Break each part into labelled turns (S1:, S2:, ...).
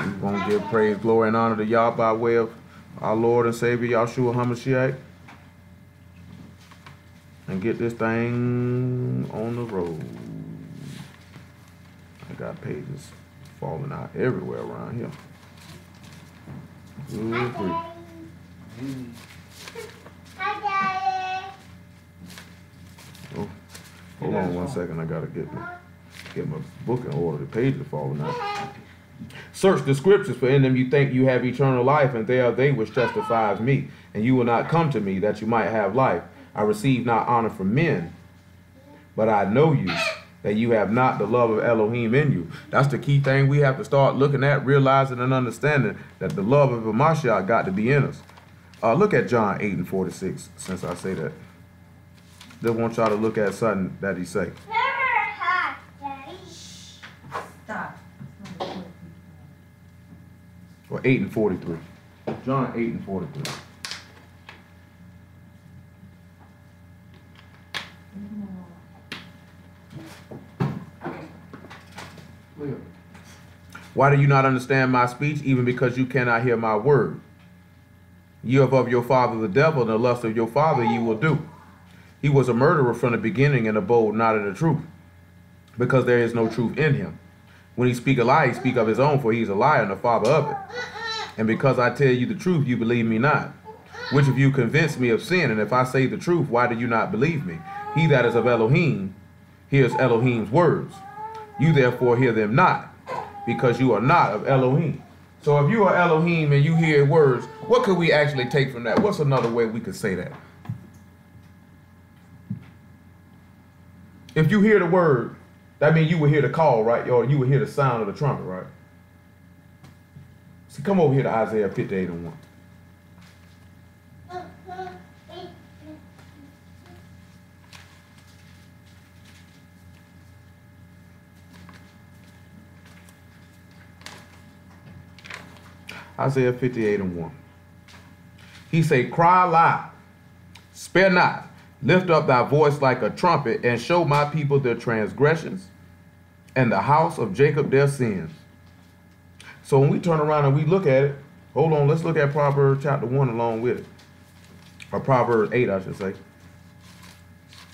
S1: We're going to give praise, glory, and honor to y'all by way of our Lord and Savior, Yahshua HaMashiach. And get this thing on the road. I got pages falling out everywhere around here. Good grief. Oh, hold on 1 second. I gotta get my book in order. The pages are falling out. Search the scriptures, for in them you think you have eternal life, and they are they which testifies me. And you will not come to me that you might have life. I receive not honor from men, but I know you, that you have not the love of Elohim in you. That's the key thing we have to start looking at, realizing and understanding that the love of Mashiach got to be in us. Look at John 8:46, since I say that. Just want y'all to look at something that he say.
S2: Stop.
S1: Or 8:43. John 8:43. Why do you not understand my speech, even because you cannot hear my word? You have of your father the devil, and the lust of your father you will do. He was a murderer from the beginning, and abode not in the truth, because there is no truth in him. When he speak a lie, he speak of his own, for he is a liar and the father of it. And because I tell you the truth, you believe me not. Which of you convince me of sin? And if I say the truth, why do you not believe me? He that is of Elohim hears Elohim's words. You therefore hear them not, because you are not of Elohim. So if you are Elohim and you hear words, what could we actually take from that? What's another way we could say that? If you hear the word, that means you will hear the call, right? Or you will hear the sound of the trumpet, right? So come over here to Isaiah 58:1. Isaiah 58:1. He say, cry loud, spare not, lift up thy voice like a trumpet, and show my people their transgressions, and the house of Jacob their sins. So when we turn around and we look at it, hold on, let's look at Proverbs chapter 1 along with it. Or Proverbs 8, I should say.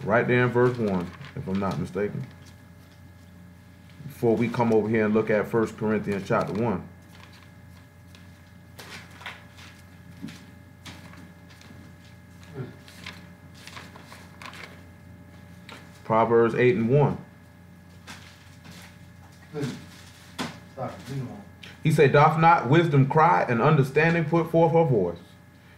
S1: Right there in verse 1, if I'm not mistaken. Before we come over here and look at 1 Corinthians chapter 1. Proverbs 8:1. He said, doth not wisdom cry, and understanding put forth her voice?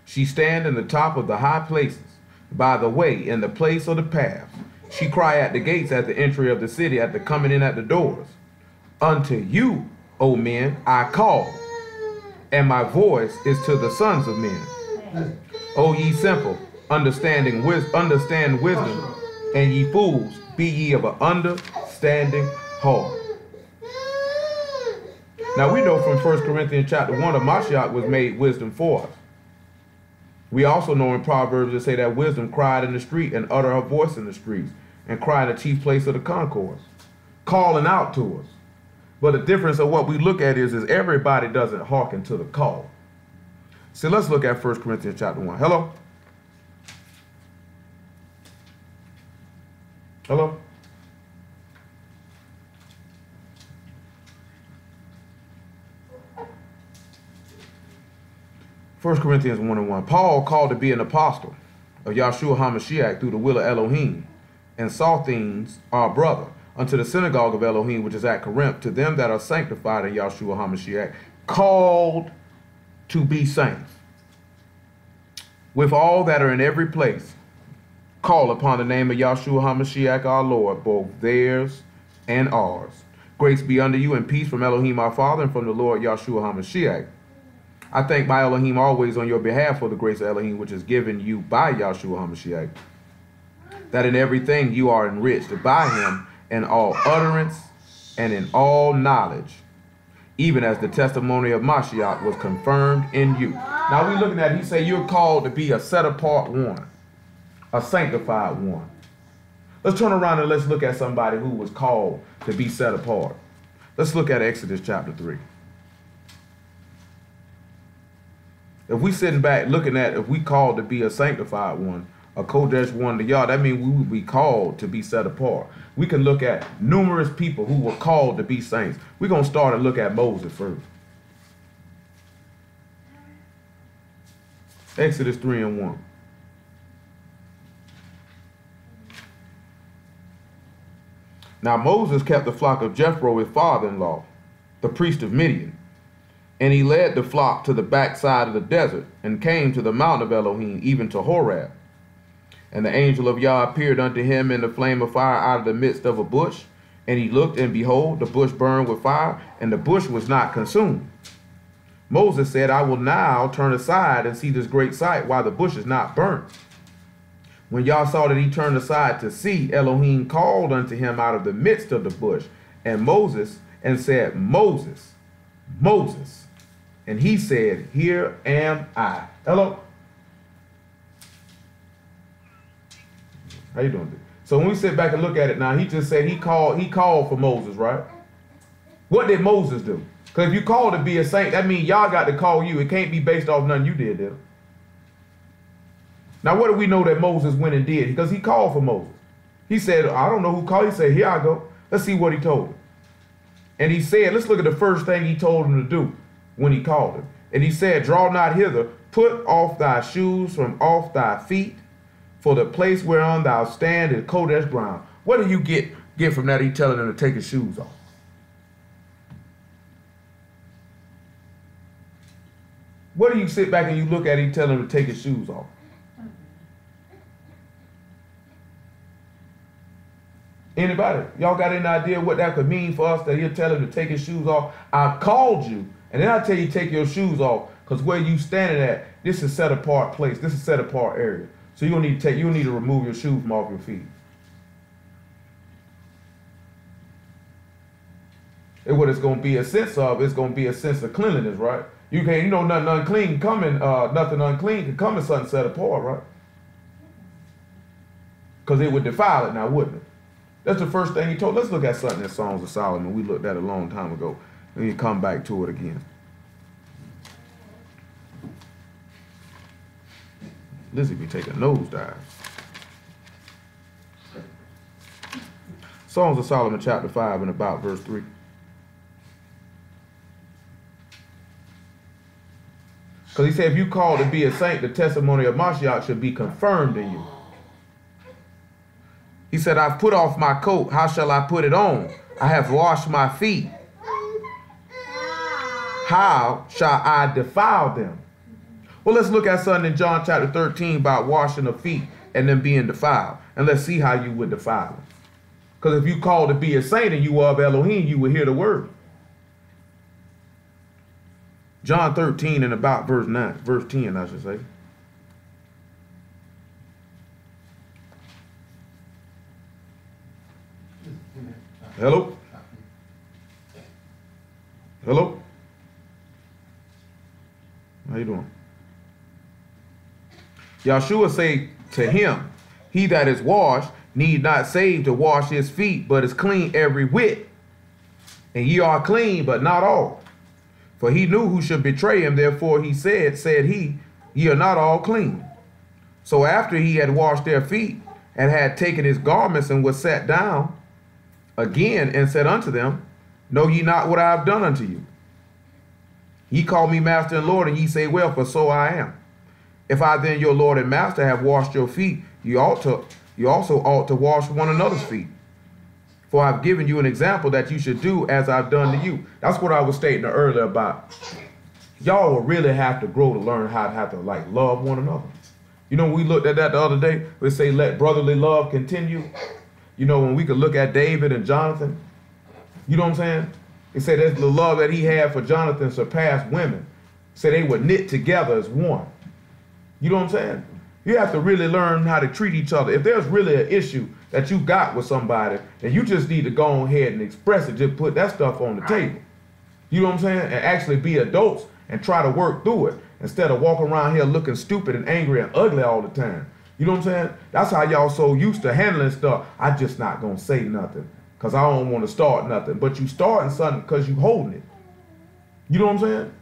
S1: She stand in the top of the high places, by the way, in the place of the paths. She cry at the gates, at the entry of the city, at the coming in at the doors. Unto you, O men, I call, and my voice is to the sons of men. O ye simple, understand wisdom, and ye fools, be ye of an understanding heart. Now we know from 1 Corinthians chapter 1 that Mashiach was made wisdom for us. We also know in Proverbs that say that wisdom cried in the street and uttered her voice in the streets and cried in the chief place of the concourse, calling out to us. But the difference of what we look at is everybody doesn't hearken to the call. So let's look at 1 Corinthians chapter 1. Hello? Hello? First Corinthians 1:1. Paul, called to be an apostle of Yahshua HaMashiach through the will of Elohim, and Sosthenes, our brother, unto the synagogue of Elohim which is at Corinth, to them that are sanctified in Yahshua HaMashiach, called to be saints, with all that are in every place, call upon the name of Yahshua HaMashiach our Lord, both theirs and ours. Grace be unto you and peace from Elohim our Father and from the Lord Yahshua HaMashiach. I thank my Elohim always on your behalf for the grace of Elohim which is given you by Yahshua HaMashiach, that in everything you are enriched by him in all utterance and in all knowledge, even as the testimony of Mashiach was confirmed in you. Now we're looking at, he say you're called to be a set apart one, a sanctified one. Let's turn around and let's look at somebody who was called to be set apart. Let's look at Exodus chapter 3. If we sitting back looking at if we called to be a sanctified one, a Kodesh one to Yah, that means we would be called to be set apart. We can look at numerous people who were called to be saints. We're going to start and look at Moses first. Exodus 3:1. Now Moses kept the flock of Jethro, his father-in-law, the priest of Midian. And he led the flock to the backside of the desert and came to the mountain of Elohim, even to Horeb. And the angel of Yah appeared unto him in the flame of fire out of the midst of a bush. And he looked, and behold, the bush burned with fire, and the bush was not consumed. Moses said, I will now turn aside and see this great sight, while the bush is not burnt. When Yah saw that he turned aside to see, Elohim called unto him out of the midst of the bush, and said, Moses, Moses. And he said, Here am I. Hello? How you doing? So when we sit back and look at it now, he just said he called for Moses, right? What did Moses do? Because if you call to be a saint, that means y'all got to call you. It can't be based off nothing you did. Now, what do we know that Moses went and did? Because he called for Moses. He said, I don't know who called. He said, here I go. Let's see what he told him. And he said, let's look at the first thing he told him to do when he called him. And he said, draw not hither, put off thy shoes from off thy feet, for the place whereon thou stand is Kodesh ground. What do you get from that? He telling him to take his shoes off. What do you sit back and you look at him telling him to take his shoes off? Anybody? Y'all got any idea what that could mean for us, that he'll tell him to take his shoes off? I called you, and then I tell you take your shoes off, because where you standing at, this is a set apart place. This is a set apart area. So you need to remove your shoes from off your feet. And what it's going to be a sense of, it's going to be a sense of cleanliness, right? Nothing unclean nothing unclean can come in something set apart, right? Because it would defile it now, wouldn't it? That's the first thing he told. Let's look at something in Songs of Solomon. We looked at it a long time ago. And you come back to it again. Lizzie be taking nosedives. Songs of Solomon chapter 5 and about verse 3. Because he said, if you call to be a saint, the testimony of Mashiach should be confirmed in you. He said, I've put off my coat. How shall I put it on? I have washed my feet. How shall I defile them? Well, let's look at something in John chapter 13 about washing of feet and them being defiled. And let's see how you would defile them. Because if you call to be a saint and you are of Elohim, you will hear the word. John 13 and about verse 10, I should say. Hello? Hello? How you doing? Yahshua say to him, he that is washed need not save to wash his feet, but is clean every whit. And ye are clean, but not all. For he knew who should betray him, therefore he said he, ye are not all clean. So after he had washed their feet, and had taken his garments, and was sat down again, and said unto them, know ye not what I have done unto you? Ye call me master and Lord, and ye say, well, for so I am. If I then, your Lord and master, have washed your feet, you also ought to wash one another's feet. For I've given you an example that you should do as I've done to you. That's what I was stating earlier about. Y'all will really have to grow to learn how to love one another. You know, when we looked at that the other day, we say let brotherly love continue. You know, when we could look at David and Jonathan, you know what I'm saying? It said that the love that he had for Jonathan surpassed women. So they were knit together as one. You know what I'm saying? You have to really learn how to treat each other. If there's really an issue that you got with somebody, then you just need to go ahead and express it. Just put that stuff on the table. You know what I'm saying? And actually be adults and try to work through it instead of walking around here looking stupid and angry and ugly all the time. You know what I'm saying? That's how y'all so used to handling stuff. I just not going to say nothing because I don't want to start nothing. But you starting something because you holding it. You know what I'm saying?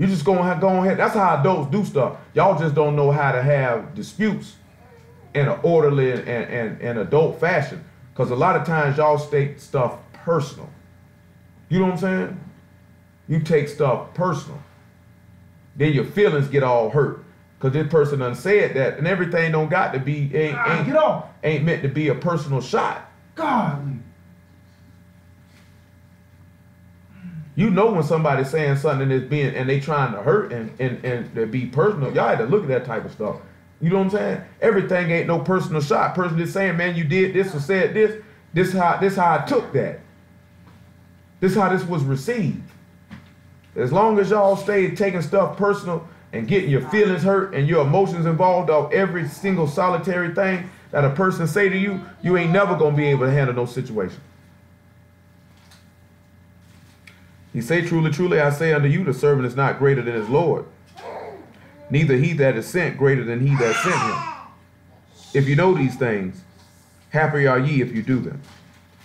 S1: You just gonna go ahead. That's how adults do stuff. Y'all just don't know how to have disputes in an orderly and adult fashion. Because a lot of times y'all take stuff personal. You know what I'm saying? You take stuff personal. Then your feelings get all hurt. Because this person done said that, and everything don't got to be, ain't meant to be a personal shot.
S3: God.
S1: You know when somebody's saying something that's being, and they trying to hurt and to be personal, y'all had to look at that type of stuff. You know what I'm saying? Everything ain't no personal shot. Person is saying, man, you did this or said this. This how I took that. This how this was received. As long as y'all stay taking stuff personal and getting your feelings hurt and your emotions involved of every single solitary thing that a person say to you, you ain't never gonna be able to handle no situation. He say, truly, truly, I say unto you, the servant is not greater than his Lord, neither he that is sent greater than he that sent him. If you know these things, happy are ye if you do them.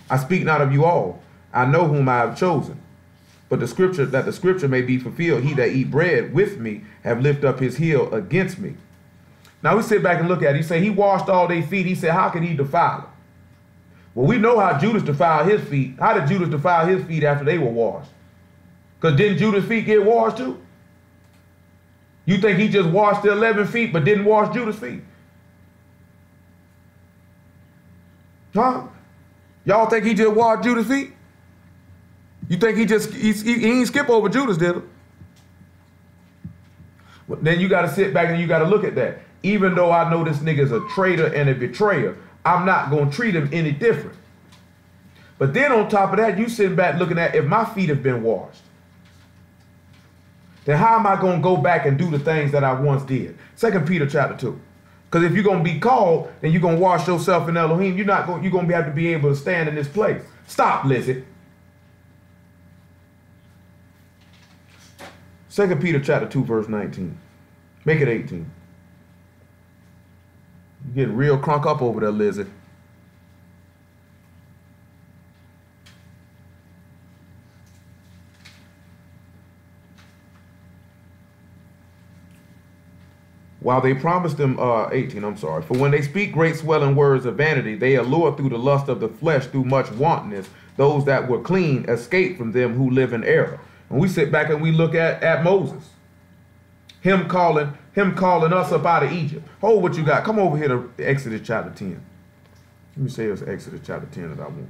S1: I speak not of you all. I know whom I have chosen. But the scripture, that the scripture may be fulfilled, he that eat bread with me have lifted up his heel against me. Now we sit back and look at it. He said he washed all their feet. He said, how could he defile them? Well, we know how Judas defiled his feet. How did Judas defile his feet after they were washed? Because didn't Judas' feet get washed too? You think he just washed the 11 feet but didn't wash Judas' feet? Huh? Y'all think he just washed Judas' feet? You think he ain't skip over Judas, did he? But then you got to sit back and you got to look at that. Even though I know this nigga's a traitor and a betrayer, I'm not going to treat him any different. But then on top of that, you sitting back looking at if my feet have been washed, then how am I going to go back and do the things that I once did? 2 Peter chapter 2. Because if you're going to be called, then you're going to wash yourself in Elohim. You're going to have to be able to stand in this place. Stop, Lizzie. 2 Peter chapter 2, verse 19. Make it 18. You're getting real crunk up over there, Lizzie. While they promised them, 18, I'm sorry. For when they speak great swelling words of vanity, they allure through the lust of the flesh, through much wantonness, those that were clean escape from them who live in error. And we sit back and we look at Moses. Him calling us up out of Egypt. Hold what you got. Come over here to Exodus chapter 10. Let me say it's Exodus chapter 10 that I want.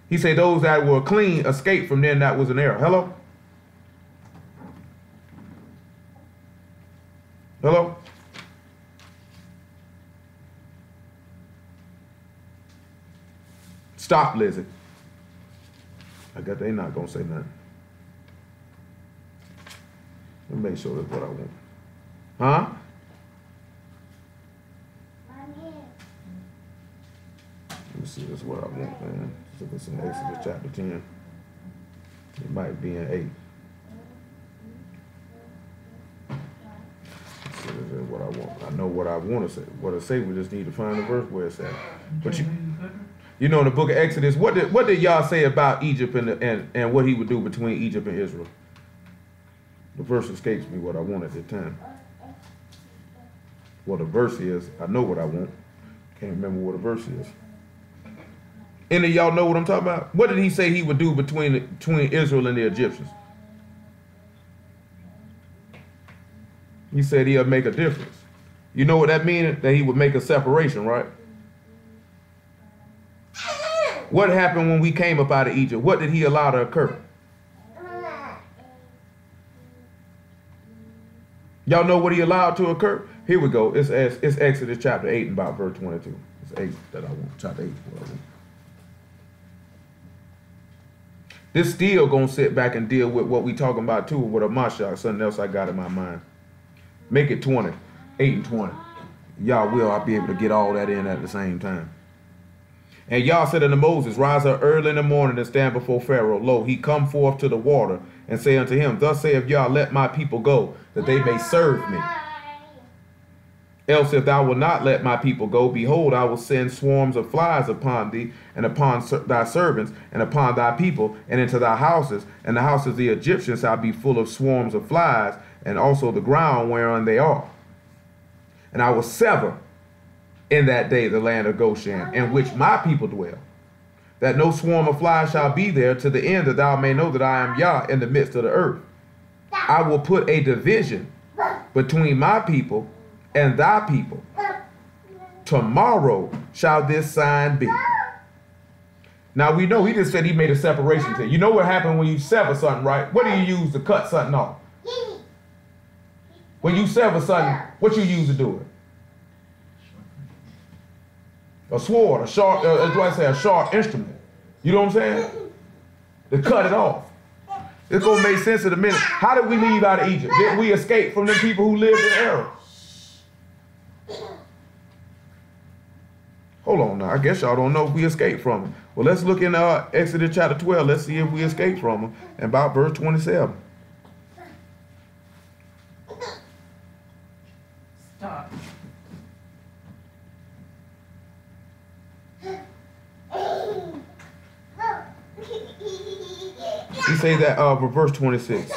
S1: He said those that were clean escaped from them that was in error. Hello? Hello? Stop, Lizzie. I got they not gonna say nothing. Let me make sure that's what I want. Huh? Let me see, that's what I want, man. So it's in Exodus chapter 10. It might be in 8. So this is what I want. I know what I want to say. What I say, we just need to find the verse where it's at. But you know, in the book of Exodus, what did y'all say about Egypt and what he would do between Egypt and Israel? The verse escapes me what I want at the time. Well, the verse is, I know what I want. Can't remember what the verse is. Any of y'all know what I'm talking about? What did he say he would do between Israel and the Egyptians? He said he'll make a difference. You know what that means? That he would make a separation, right? What happened when we came up out of Egypt? What did he allow to occur? Y'all know what he allowed to occur? Here we go. It's Exodus chapter 8 and about verse 22. It's 8 that I want. Chapter 8 is what I want. This still gonna sit back and deal with what we talking about too, with a Mashiach, something else I got in my mind. Make it 20, 8 and 20. Y'all will, I'll be able to get all that in at the same time. And Yah said unto Moses, rise up early in the morning and stand before Pharaoh. Lo, he come forth to the water, and say unto him, thus saith Yah, let my people go, that they may serve me. Else if thou wilt not let my people go, behold, I will send swarms of flies upon thee, and upon thy servants, and upon thy people, and into thy houses. And the houses of the Egyptians shall be full of swarms of flies, and also the ground whereon they are. And I will sever in that day the land of Goshen, in which my people dwell, that no swarm of flies shall be there, to the end that thou may know that I am Yah in the midst of the earth. I will put a division between my people and thy people. Tomorrow shall this sign be. Now we know he just said he made a separation thing. You know what happened when you sever something, right? What do you use to cut something off? When you sever something, what you use to do it? A sword, a sharp, a sharp instrument. You know what I'm saying? To cut it off. It's gonna make sense in a minute. How did we leave out of Egypt? Did we escape from the people who lived in error? Hold on now. I guess y'all don't know if we escaped from them. Well, let's look in Exodus chapter 12. Let's see if we escaped from them. And about verse 27.
S2: Stop.
S1: He say that for verse 26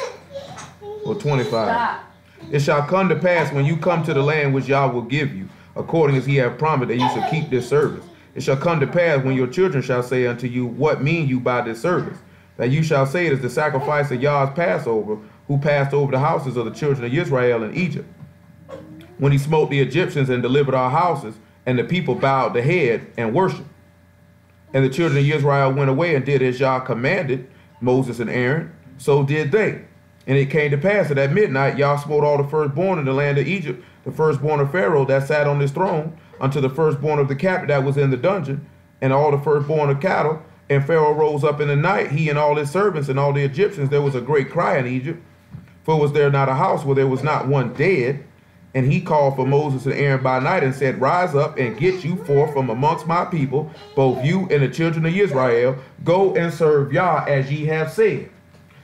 S1: or 25.
S2: Stop.
S1: It shall come to pass when you come to the land which Yah will give you, according as he hath promised, that you shall keep this service. It shall come to pass when your children shall say unto you, what mean you by this service? That you shall say it is the sacrifice of Yah's Passover, who passed over the houses of the children of Israel in Egypt, when he smote the Egyptians and delivered our houses, and the people bowed the head and worshiped. And the children of Israel went away and did as Yah commanded Moses and Aaron, so did they. And it came to pass that at midnight Yah smote all the firstborn in the land of Egypt, the firstborn of Pharaoh that sat on his throne, unto the firstborn of the captive that was in the dungeon, and all the firstborn of cattle. And Pharaoh rose up in the night, he and all his servants and all the Egyptians. There was a great cry in Egypt, for was there not a house where there was not one dead? And he called for Moses and Aaron by night and said, rise up and get you forth from amongst my people, both you and the children of Israel. Go and serve Yah as ye have said.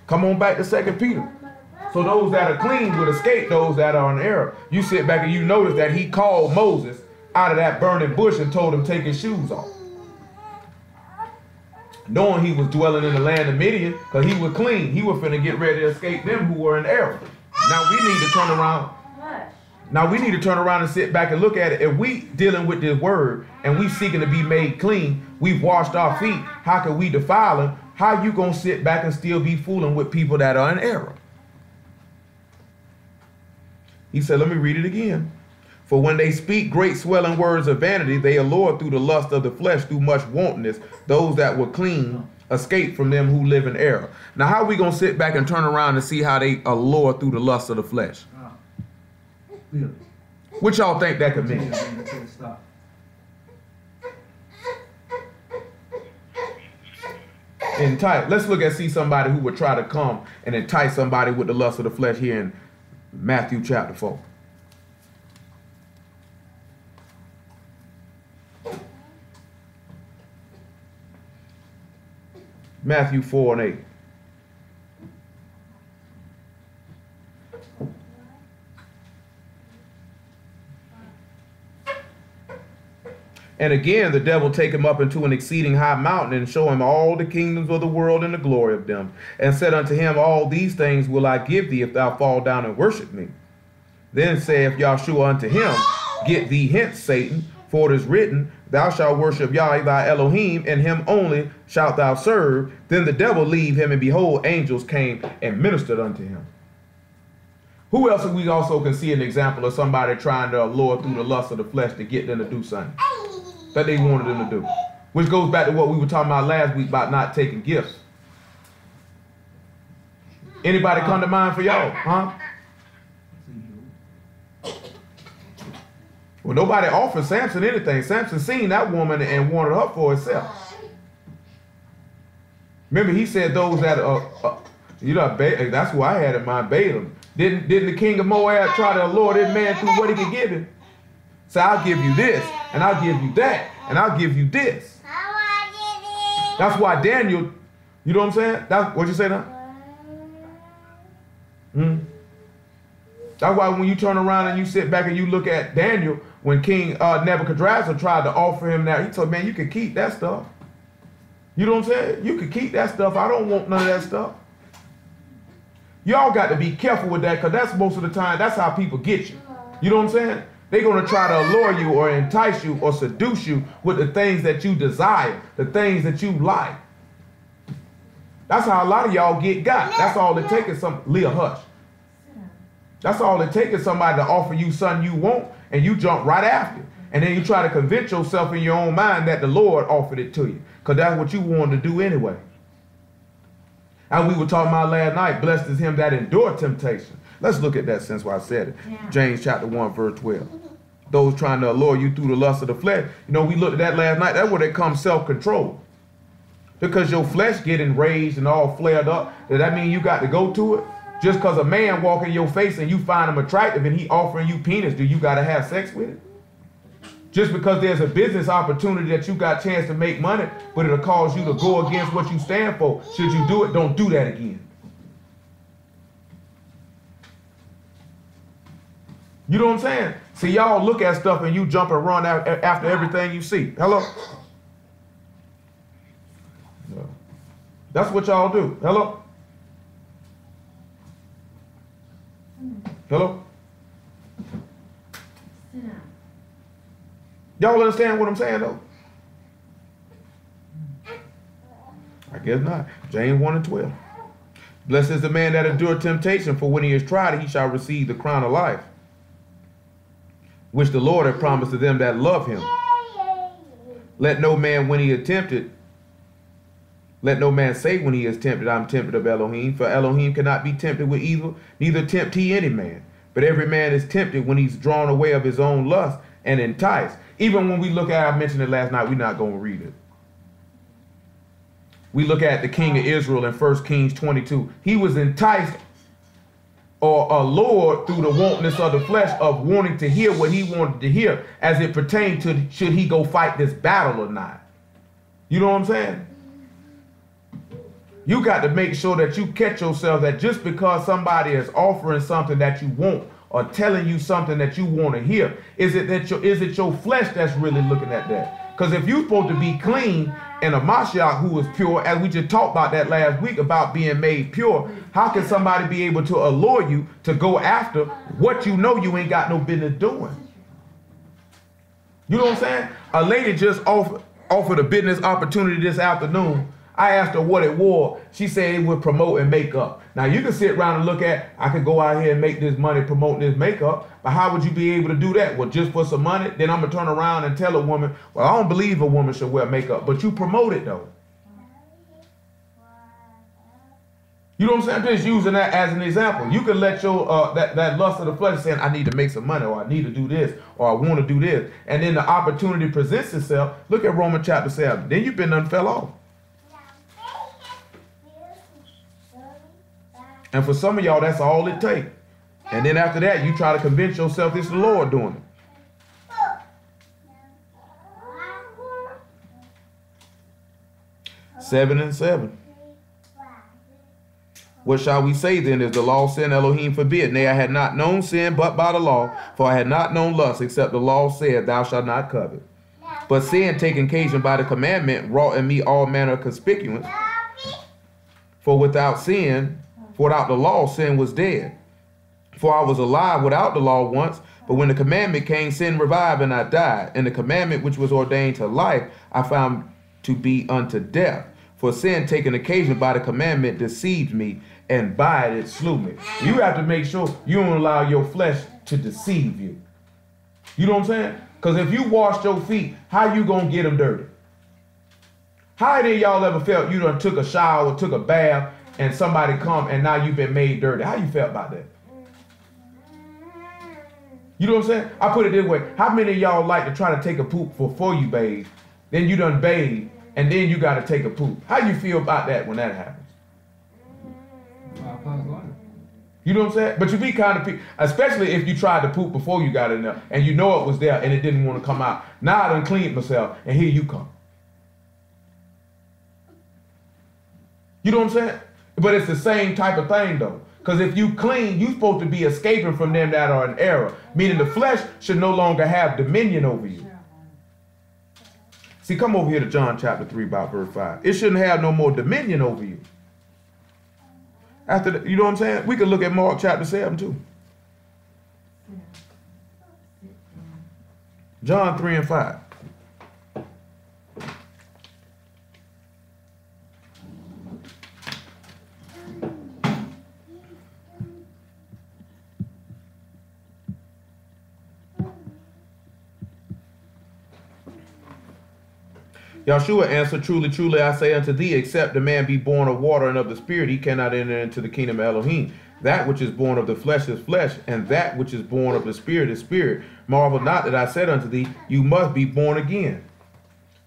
S1: Come on back to 2 Peter. So those that are clean will escape those that are in error. You sit back and you notice that he called Moses out of that burning bush and told him to take his shoes off, knowing he was dwelling in the land of Midian, because he was clean. He was finna get ready to escape them who were in error. Now we need to turn around. Now we need to turn around and sit back and look at it. If we dealing with this word and we seeking to be made clean, we've washed our feet, how can we defile them? How you gonna sit back and still be fooling with people that are in error? He said, let me read it again. For when they speak great swelling words of vanity, they allure through the lust of the flesh, through much wantonness, those that were clean escape from them who live in error. Now, how are we going to sit back and turn around and see how they allure through the lust of the flesh? What y'all think that could mean? Entice. Let's look and see somebody who would try to come and entice somebody with the lust of the flesh here in Matthew chapter 4. Matthew 4 and 8. And again, the devil take him up into an exceeding high mountain and show him all the kingdoms of the world and the glory of them, and said unto him, all these things will I give thee if thou fall down and worship me. Then saith Yahshua unto him, get thee hence, Satan, for it is written, thou shalt worship Yah thy Elohim, and him only shalt thou serve. Then the devil leave him, and behold, angels came and ministered unto him. Who else we also can see an example of somebody trying to allure through the lust of the flesh to get them to do something that they wanted them to do? Which goes back to what we were talking about last week about not taking gifts. Anybody come to mind for y'all? Huh? Well, nobody offered Samson anything. Samson seen that woman and wanted her for himself. Remember, he said those that that's who I had in mind, Balaam. Didn't the king of Moab try to allure this man through what he could give him? So I'll give you this, and I'll give you that, and I'll give you this. That's why Daniel, you know what I'm saying? That's what you say now? That's why when you turn around and you sit back and you look at Daniel, when King Nebuchadnezzar tried to offer him that, he told, man, you can keep that stuff. You know what I'm saying? You can keep that stuff. I don't want none of that stuff. Y'all got to be careful with that, because that's most of the time, that's how people get you. You know what I'm saying? They're going to try to allure you or entice you or seduce you with the things that you desire, the things that you like. That's how a lot of y'all get got. That's all it takes is some, Leah, hush. That's all it takes is somebody to offer you something you want, and you jump right after it. And then you try to convince yourself in your own mind that the Lord offered it to you, because that's what you wanted to do anyway. And we were talking about last night, blessed is him that endure temptation. Let's look at that since I said it. Yeah. James chapter 1, verse 12. Those trying to allure you through the lust of the flesh. You know, we looked at that last night. That's where they come self-control. Because your flesh get enraged and all flared up, does that mean you got to go to it? Just because a man walk in your face and you find him attractive and he offering you penis, do you got to have sex with it? Just because there's a business opportunity that you got a chance to make money, but it'll cause you to go against what you stand for. Should you do it, don't do that again. You know what I'm saying? See, y'all look at stuff and you jump and run after everything you see. Hello? No. That's what y'all do. Hello? Hello? Y'all understand what I'm saying, though? I guess not. James 1 and 12. Blessed is the man that endure temptation, for when he is tried, he shall receive the crown of life, which the Lord hath promised to them that love him. Let no man when he is tempted, let no man say when he is tempted, I'm tempted of Elohim, for Elohim cannot be tempted with evil, neither tempt he any man. But every man is tempted when he's drawn away of his own lust and enticed. Even when we look at, I mentioned it last night, we're not going to read it. We look at the king of Israel in 1 Kings 22. He was enticed or allured through the wantonness of the flesh of wanting to hear what he wanted to hear as it pertained to should he go fight this battle or not. You know what I'm saying? You got to make sure that you catch yourself that just because somebody is offering something that you want or telling you something that you want to hear, is it your flesh that's really looking at that? Because if you're supposed to be clean and a Mashiach who is pure, as we just talked about that last week about being made pure, how can somebody be able to allure you to go after what you know you ain't got no business doing? You know what I'm saying? A lady just offered a business opportunity this afternoon. I asked her what it was. She said it would promote and makeup. Now you can sit around and look at, I could go out here and make this money promoting this makeup, but how would you be able to do that? Well, just for some money? Then I'm going to turn around and tell a woman, well, I don't believe a woman should wear makeup, but you promote it though. You know what I'm saying? I'm just using that as an example. You can let your that lust of the flesh saying, I need to make some money, or I need to do this, or I want to do this. And then the opportunity presents itself. Look at Romans chapter 7. Then you've been done fell off. And for some of y'all, that's all it takes. And then after that, you try to convince yourself it's the Lord doing it. 7 and 7. What shall we say then? Is the law sin? Elohim forbid. Nay, I had not known sin but by the law, for I had not known lust, except the law said, thou shalt not covet. But sin, taking occasion by the commandment, wrought in me all manner of conspicuance. For without the law, sin was dead. For I was alive without the law once, but when the commandment came, sin revived and I died. And the commandment which was ordained to life, I found to be unto death. For sin, taking occasion by the commandment, deceived me, and by it slew me. You have to make sure you don't allow your flesh to deceive you. You know what I'm saying? Because if you wash your feet, how you going to get them dirty? How many of y'all ever felt you done took a shower, took a bath, and somebody come and now you've been made dirty? How you felt about that? You know what I'm saying? I put it this way. How many of y'all like to try to take a poop before you bathe? Then you done bathe, and then you got to take a poop. How you feel about that when that happens? You know what I'm saying? But you be kind of, especially if you tried to poop before you got in there, and you know it was there and it didn't want to come out. Now I done cleaned myself, and here you come. You know what I'm saying? But it's the same type of thing though. Because if you clean, you're supposed to be escaping from them that are in error. Meaning the flesh should no longer have dominion over you. See, come over here to John chapter 3, about verse 5. It shouldn't have no more dominion over you. After the, you know what I'm saying? We could look at Mark chapter 7 too. John 3 and 5. Yahshua answered, truly, truly, I say unto thee, except a man be born of water and of the Spirit, he cannot enter into the kingdom of Elohim. That which is born of the flesh is flesh, and that which is born of the Spirit is spirit. Marvel not that I said unto thee, you must be born again.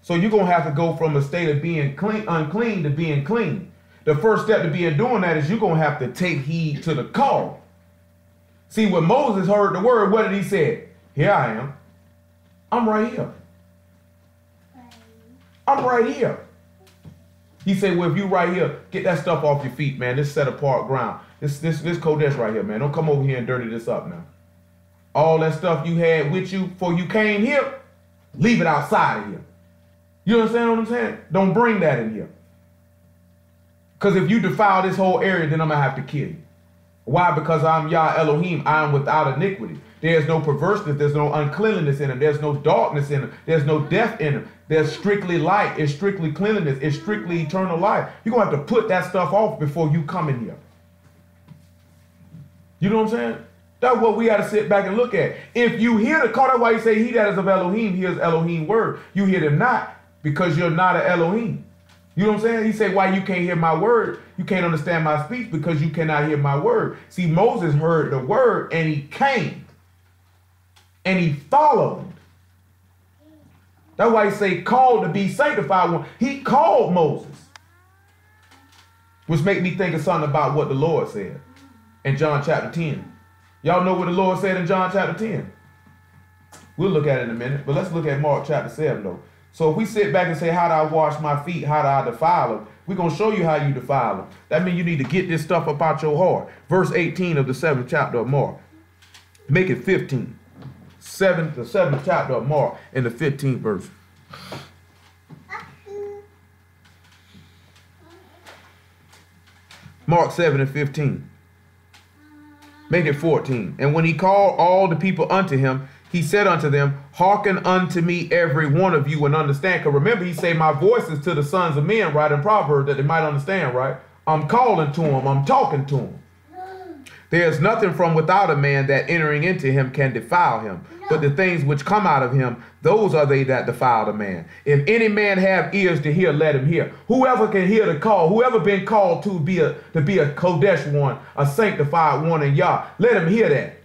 S1: So you're going to have to go from a state of being clean, unclean to being clean. The first step to being doing that is you're going to have to take heed to the call. See, when Moses heard the word, what did he say? Here I am. I'm right here. I'm right here. He said, well, if you right here, get that stuff off your feet, man. This set apart ground. This Kodesh right here, man. Don't come over here and dirty this up now. All that stuff you had with you before you came here, leave it outside of here. You understand what I'm saying? Don't bring that in here. Because if you defile this whole area, then I'm going to have to kill you. Why? Because I'm Yah Elohim. I am without iniquity. There's no perverseness. There's no uncleanliness in him. There's no darkness in him. There's no death in him. There's strictly light. It's strictly cleanliness. It's strictly eternal life. You're going to have to put that stuff off before you come in here. You know what I'm saying? That's what we got to sit back and look at. If you hear the call, that's why you say he that is of Elohim hears Elohim word. You hear them not because you're not an Elohim. You know what I'm saying? He said, why you can't hear my word? You can't understand my speech because you cannot hear my word. See, Moses heard the word and he came. And he followed. That's why he say called to be sanctified one. He called Moses. Which make me think of something about what the Lord said in John chapter 10. Y'all know what the Lord said in John chapter 10. We'll look at it in a minute. But let's look at Mark chapter 7 though. So if we sit back and say, how do I wash my feet? How do I defile them? We're going to show you how you defile them. That means you need to get this stuff up out your heart. Verse 18 of the 7th chapter of Mark. Make it 15. The 7th chapter of Mark in the 15th verse. Mark 7 and 15. Make it 14. And when he called all the people unto him, he said unto them, hearken unto me every one of you and understand. Because remember, he said, my voice is to the sons of men, right, in Proverbs, that they might understand, right? I'm calling to them. I'm talking to them. There is nothing from without a man that entering into him can defile him. But the things which come out of him, those are they that defile the man. If any man have ears to hear, let him hear. Whoever can hear the call, whoever been called to be a Kodesh one, a sanctified one in Yah, let him hear that.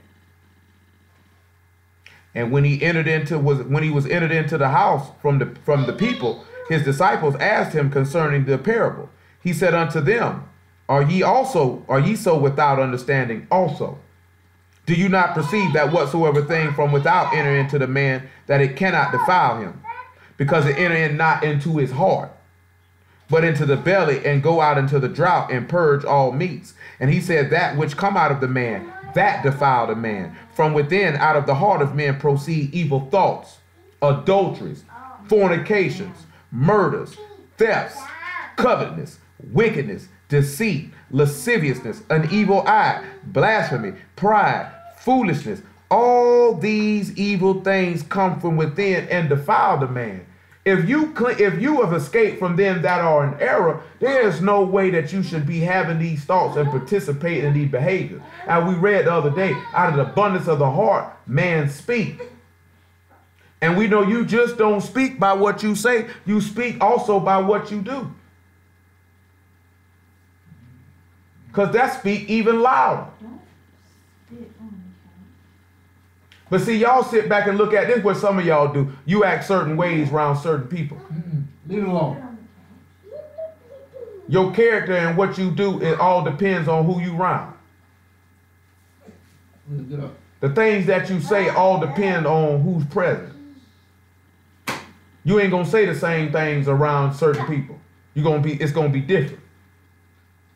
S1: And when he was entered into the house from the people, his disciples asked him concerning the parable. He said unto them, Are ye so without understanding also? Do you not perceive that whatsoever thing from without enter into the man, that it cannot defile him, because it enter in not into his heart, but into the belly, and go out into the drought, and purge all meats? And he said, that which come out of the man, that defile the man. From within, out of the heart of men, proceed evil thoughts, adulteries, fornications, murders, thefts, covetousness, wickedness, deceit, lasciviousness, an evil eye, blasphemy, pride, foolishness. All these evil things come from within and defile the man. If you have escaped from them that are in error, there is no way that you should be having these thoughts and participating in these behaviors. And we read the other day, out of the abundance of the heart, man speak. And we know you just don't speak by what you say. You speak also by what you do. Because that speak even louder. But see, y'all sit back and look at this, what some of y'all do. You act certain ways around certain people.
S3: Leave it alone.
S1: Your character and what you do, it all depends on who you around. The things that you say all depend on who's present. You ain't gonna say the same things around certain people. It's gonna be different.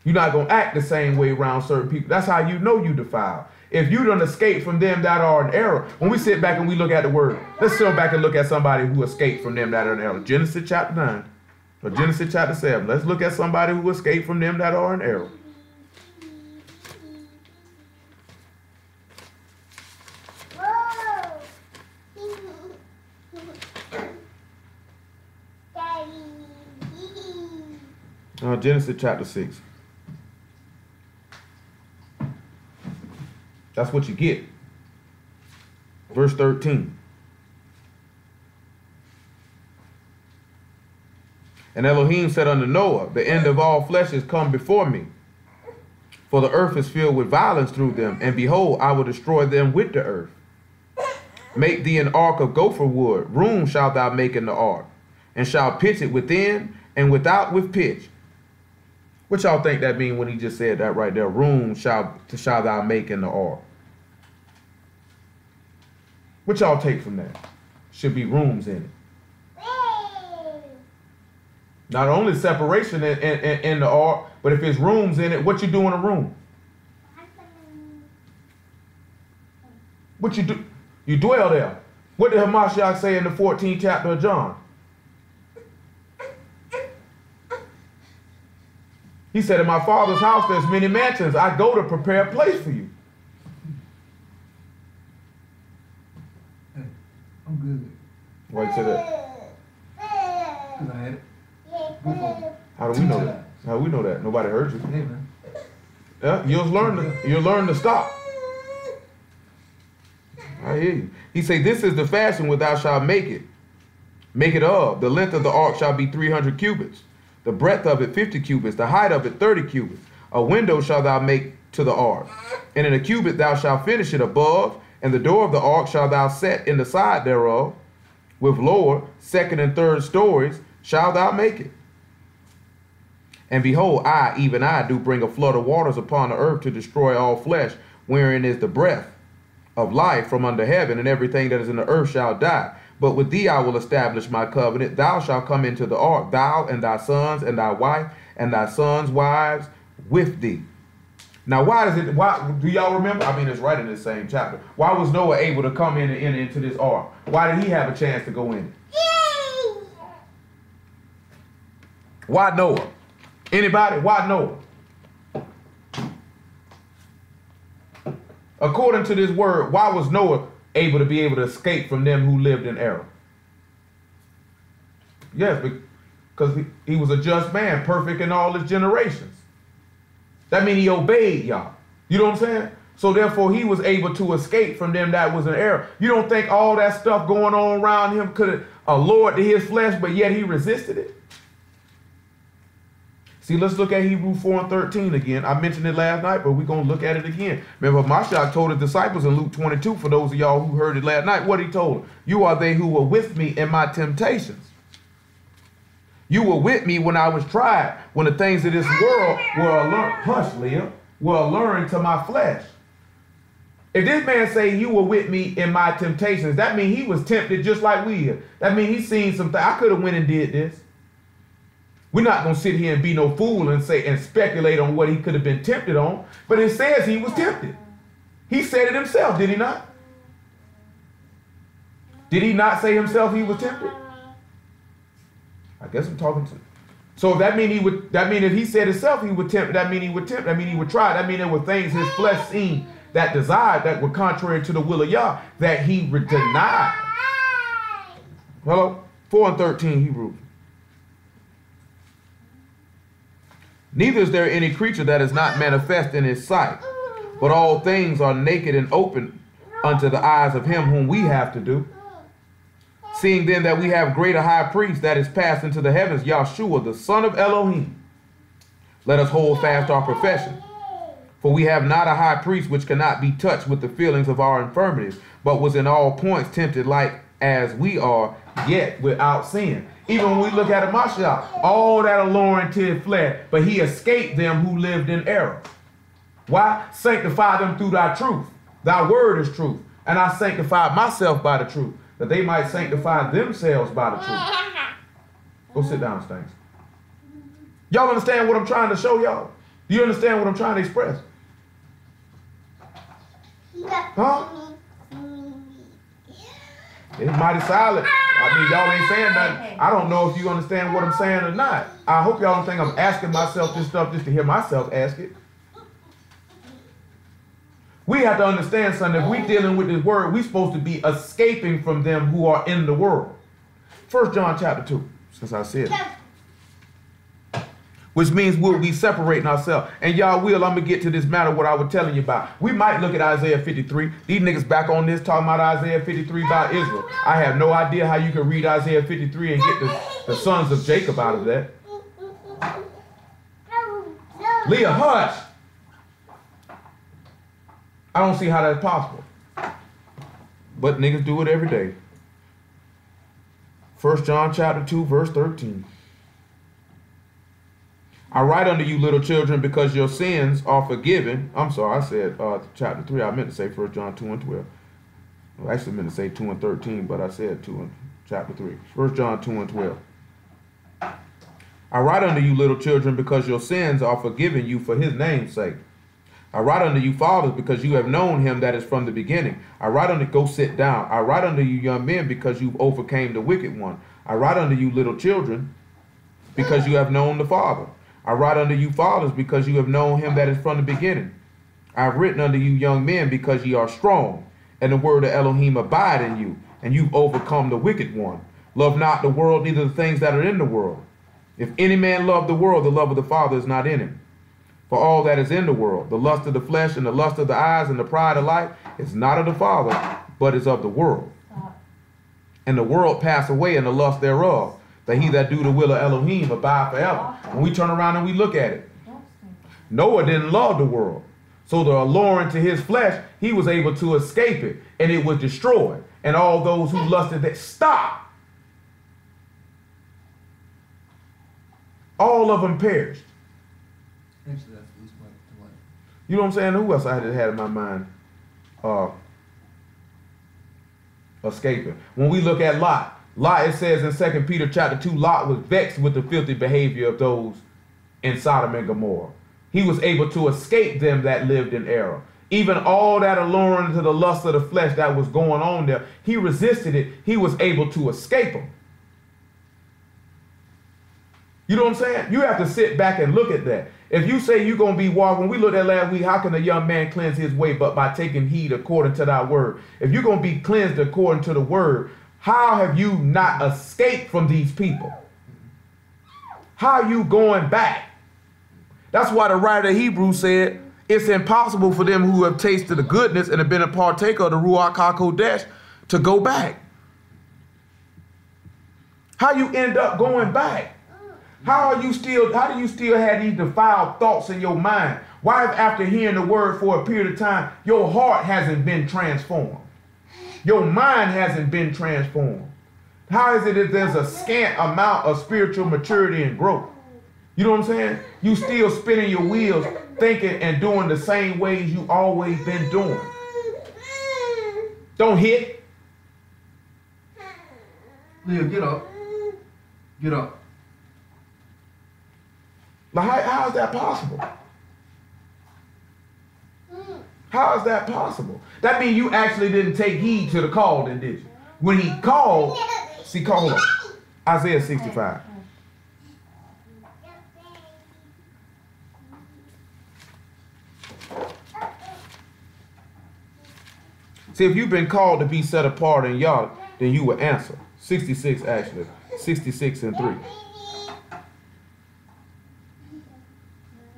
S1: You're not going to act the same way around certain people. That's how you know you defiled. If you don't escape from them that are in error, when we sit back and we look at the word, let's sit back and look at somebody who escaped from them that are in error. Genesis chapter 9 or Genesis chapter 7. Let's look at somebody who escaped from them that are in error. Genesis chapter 6. That's what you get. Verse 13. And Elohim said unto Noah, the end of all flesh is come before me, for the earth is filled with violence through them, and behold, I will destroy them with the earth. Make thee an ark of gopher wood, room shalt thou make in the ark, and shalt pitch it within and without with pitch. What y'all think that mean when he just said that right there? Room shall thou make in the ark. What y'all take from that? Should be rooms in it. Not only separation in the ark, but if it's rooms in it, what you do in a room? What you do? You dwell there. What did Hamashiach say in the 14th chapter of John? He said, in my Father's house there's many mansions. I go to prepare a place for you.
S3: Hey, I'm good.
S1: Why you say that?
S3: Because I had it.
S1: How do we know that? How do we know that? Nobody heard you.
S3: Hey, man.
S1: Yeah, you'll learn to stop. I hear you. He say, this is the fashion where thou shalt make it. Make it of. The length of the ark shall be 300 cubits. The breadth of it 50 cubits, the height of it 30 cubits. A window shalt thou make to the ark, and in a cubit thou shalt finish it above, and the door of the ark shalt thou set in the side thereof. With lower, second, and third stories shalt thou make it. And behold, I, even I, do bring a flood of waters upon the earth to destroy all flesh, wherein is the breath of life from under heaven, and everything that is in the earth shall die. But with thee I will establish my covenant. Thou shalt come into the ark, thou and thy sons and thy wife and thy sons' wives with thee. Now, why do y'all remember? I mean, it's right in this same chapter. Why was Noah able to come in and enter into this ark? Why did he have a chance to go in? Why Noah? Anybody? Why Noah? According to this word, why was Noah able to escape from them who lived in error? Yes, because he was a just man, perfect in all his generations. That means he obeyed y'all. You know what I'm saying? So therefore he was able to escape from them that was in error. You don't think all that stuff going on around him could have allured to his flesh, but yet he resisted it? See, let's look at Hebrews 4 and 13 again. I mentioned it last night, but we're going to look at it again. Remember, Mashiach told his disciples in Luke 22, for those of y'all who heard it last night, what he told them? You are they who were with me in my temptations. You were with me when I was tried, when the things of this world were alluring. Hush, Leah. Were alluring to my flesh. If this man say you were with me in my temptations, that means he was tempted just like we are. That means he's seen something. I could have went and did this. We're not going to sit here and be no fool and say and speculate on what he could have been tempted on. But it says he was tempted. He said it himself, did he not? Did he not say himself he was tempted? I guess I'm talking to. So that mean he would. That mean if he said himself he would tempt. That mean he would tempt. That mean he would try. That mean there were things his flesh seen that desired that were contrary to the will of Yah that he denied. Hello, 4 and 13 Hebrews. Neither is there any creature that is not manifest in his sight, but all things are naked and open unto the eyes of him whom we have to do. Seeing then that we have greater high priest that is passed into the heavens, Yahshua, the son of Elohim, let us hold fast our profession. For we have not a high priest which cannot be touched with the feelings of our infirmities, but was in all points tempted like as we are, yet without sin. Even when we look at a Mashiach, all that alluring to his flesh, but he escaped them who lived in error. Why? Sanctify them through thy truth. Thy word is truth. And I sanctify myself by the truth, that they might sanctify themselves by the truth. Go sit down, Stanks. Y'all understand what I'm trying to show y'all? Do you understand what I'm trying to express? Huh? It's mighty silent. I mean, y'all ain't saying nothing. I don't know if you understand what I'm saying or not. I hope y'all don't think I'm asking myself this stuff just to hear myself ask it. We have to understand something. If we're dealing with this word, we're supposed to be escaping from them who are in the world. 1 John chapter 2, since I said it. Which means we'll be separating ourselves. And y'all will, I'm going to get to this matter what I was telling you about. We might look at Isaiah 53. These niggas back on this talking about Isaiah 53 about Israel. I have no idea how you can read Isaiah 53 and get the sons of Jacob out of that. Leah, hush. I don't see how that's possible. But niggas do it every day. 1 John chapter 2, verse 13. I write unto you, little children, because your sins are forgiven. I'm sorry, I said chapter 3. I meant to say 1 John 2 and 12. Well, I actually meant to say 2 and 13, but I said 2 and chapter 3. 1 John 2 and 12. I write unto you, little children, because your sins are forgiven you for his name's sake. I write unto you, fathers, because you have known him that is from the beginning. I write unto you, go sit down. I write unto you, young men, because you overcame the wicked one. I write unto you, little children, because you have known the Father. I write unto you, fathers, because you have known him that is from the beginning. I have written unto you, young men, because ye are strong, and the word of Elohim abide in you, and you've overcome the wicked one. Love not the world, neither the things that are in the world. If any man love the world, the love of the Father is not in him. For all that is in the world, the lust of the flesh and the lust of the eyes and the pride of life, is not of the Father, but is of the world. And the world pass away and the lust thereof, that he that do the will of Elohim abide forever. When we turn around and we look at it, Noah didn't love the world. So the alluring to his flesh, he was able to escape it, and it was destroyed. And all those who lusted that, stop. All of them perished.
S3: Actually, that's at least my life.
S1: You know what I'm saying? Who else I had in my mind escaping? When we look at Lot, it says in 2 Peter chapter 2, Lot was vexed with the filthy behavior of those in Sodom and Gomorrah. He was able to escape them that lived in error. Even all that alluring to the lust of the flesh that was going on there, he resisted it. He was able to escape them. You know what I'm saying? You have to sit back and look at that. If you say you're going to be walking, when we looked at last week, how can a young man cleanse his way but by taking heed according to thy word? If you're going to be cleansed according to the word, how have you not escaped from these people? How are you going back? That's why the writer of Hebrews said, it's impossible for them who have tasted the goodness and have been a partaker of the Ruach HaKodesh to go back. How you end up going back? How do you still have these defiled thoughts in your mind? Why, if after hearing the word for a period of time, your heart hasn't been transformed? Your mind hasn't been transformed. How is it that there's a scant amount of spiritual maturity and growth? You know what I'm saying? You still spinning your wheels, thinking and doing the same ways you always been doing. Don't hit.
S3: Leo, get up. Get up.
S1: Like, how is that possible? How is that possible? That means you actually didn't take heed to the call then, did you? When he called, see, call up. Isaiah 65. See, if you've been called to be set apart in Yah, then you will answer. 66 actually. 66 and 3.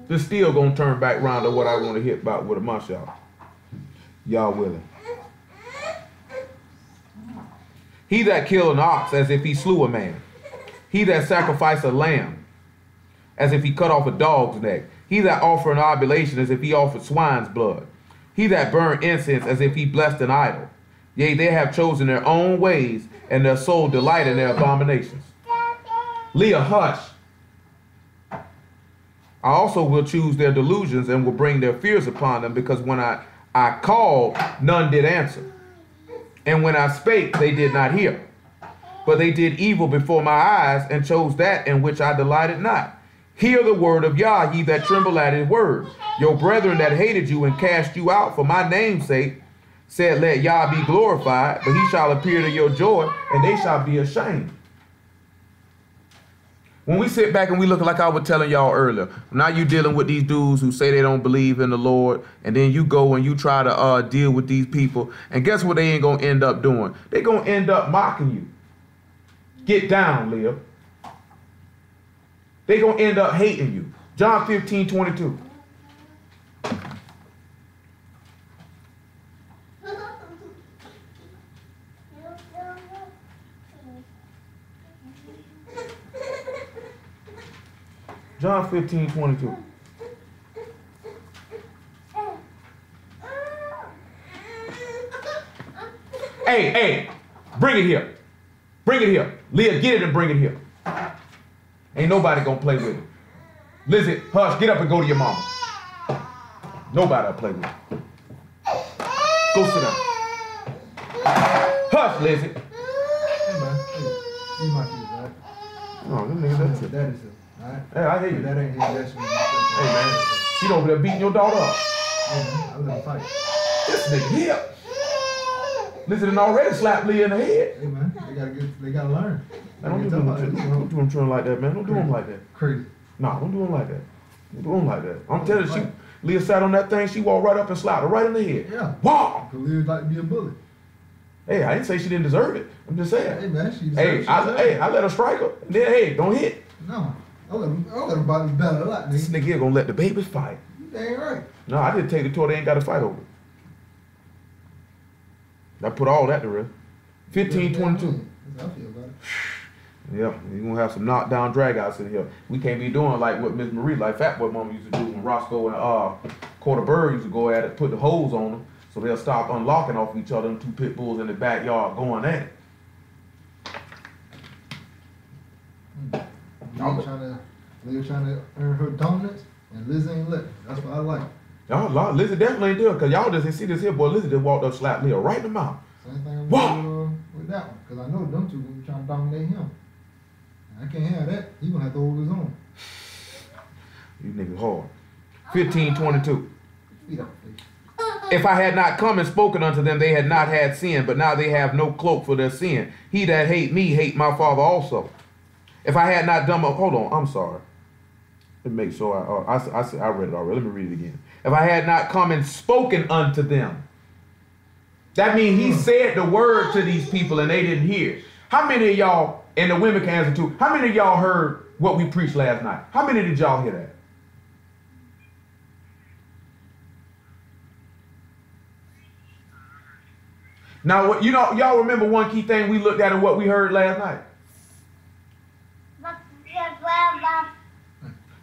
S1: This still gonna turn back around to what I want to hit about with a mashal. Y'all willing. He that killed an ox as if he slew a man. He that sacrificed a lamb as if he cut off a dog's neck. He that offered an oblation as if he offered swine's blood. He that burned incense as if he blessed an idol. Yea, they have chosen their own ways, and their soul delight in their abominations. Leah, hush. I also will choose their delusions and will bring their fears upon them, because when I called, none did answer. And when I spake, they did not hear. But they did evil before my eyes and chose that in which I delighted not. Hear the word of Yah, ye that tremble at his word. Your brethren that hated you and cast you out for my name's sake said, let Yah be glorified, but he shall appear to your joy, and they shall be ashamed. When we sit back and we look, like I was telling y'all earlier, now you dealing with these dudes who say they don't believe in the Lord, and then you go and you try to deal with these people, and guess what they ain't going to end up doing? They're going to end up mocking you. Get down, Leah. They're going to end up hating you. John 15:22. John 15:22. Hey, bring it here. Bring it here. Leah, get it and bring it here. Ain't nobody gonna play with it. Lizzie, hush, get up and go to your mama. Nobody will play with it. Go sit down. Hush, Lizzie.
S3: Hey, man. Hey, you my kids, right?
S1: No, them niggas, that's it.
S3: That is it. All right?
S1: Hey, I hear you.
S3: That ain't his. That's me.
S1: Hey, man. She over there beating your daughter up.
S3: Hey, man. I let him fight.
S1: This nigga here. Lizzie done already slapped Leah in the head.
S3: Hey, man. They gotta learn.
S1: Man, don't do him trying like that, man. Don't do him like that.
S3: Crazy.
S1: Nah, don't do him like that. Don't do him like that. I'm telling you, Leah sat on that thing, she walked right up and slapped her right in the head.
S3: Yeah.
S1: Wow.
S3: Cause Leah's like to be a bully.
S1: Hey, I didn't say she didn't deserve it. I'm just saying.
S3: Hey, man.
S1: I let her strike her. And then, hey, don't hit.
S3: No. I let him body better a lot,
S1: This
S3: nigga.
S1: nigga here gonna let the babies fight.
S3: You dang right.
S1: No, I didn't take the toy. They ain't got to fight over it. I put all that to rest. 15:22.
S3: That's how I feel about it.
S1: Yeah, you're gonna have some knockdown dragouts in here. We can't be doing like what Miss Marie, like Fat Boy Mama used to do when Roscoe and Quarter Bird used to go at it, put the hose on them, so they'll stop unlocking off each other, and two pit bulls in the backyard going at it.
S3: Leah trying to earn her dominance, and Liz ain't letting. That's what I like.
S1: Y'all, Lizzie definitely ain't doing, cause y'all just see this here boy. Lizzie just walked up, slapped Leah right in the mouth.
S3: Same thing
S1: Wow.
S3: with that one, because I know them two gonna be trying to dominate him. I can't have that. He gonna have to hold his own.
S1: You niggas hard. 15:22.
S3: Feet up, face.
S1: If I had not come and spoken unto them, they had not had sin, but now they have no cloak for their sin. He that hate me, hate my Father also. If I had not done, hold on, I'm sorry. Let me make sure I read it already. Let me read it again. If I had not come and spoken unto them, that means he said the word to these people and they didn't hear. How many of y'all, and the women can answer too, how many of y'all heard what we preached last night? How many did y'all hear that? Now, you know, y'all remember one key thing we looked at and what we heard last night?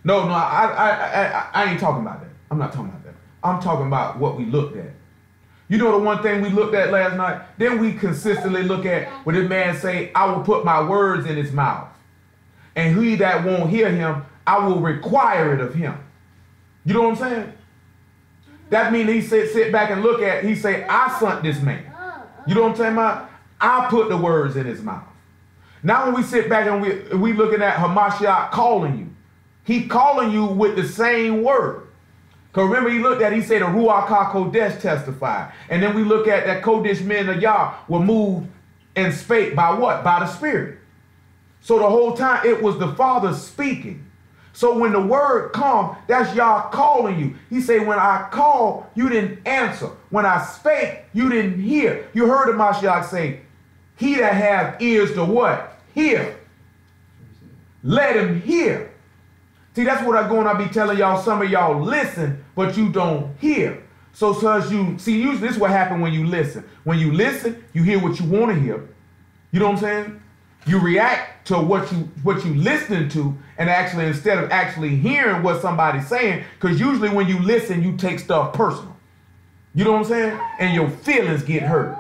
S1: No, I ain't talking about that. I'm not talking about that. I'm talking about what we looked at. You know the one thing we looked at last night? Then we consistently look at when this man say, I will put my words in his mouth. And he that won't hear him, I will require it of him. You know what I'm saying? That means he said, sit back and look at, he say, I sent this man. You know what I'm saying about? I put the words in his mouth. Now when we sit back and we looking at Hamashiach calling you, he calling you with the same word. Because remember he looked at, he said the Ruach HaKodesh testified. And then we look at that Kodesh men of Yah were moved and spake by what? By the Spirit. So the whole time it was the Father speaking. So when the word come, that's Yah calling you. He said, when I called, you didn't answer. When I spake, you didn't hear. You heard the Mashiach say, he that have ears to what? Hear. Let him hear. See, that's what I'm going to be telling y'all. Some of y'all listen, but you don't hear. So you see, usually this is what happens when you listen. When you listen, you hear what you want to hear. You know what I'm saying? You react to what you listening to, and actually instead of actually hearing what somebody's saying, because usually when you listen, you take stuff personal. You know what I'm saying? And your feelings get hurt.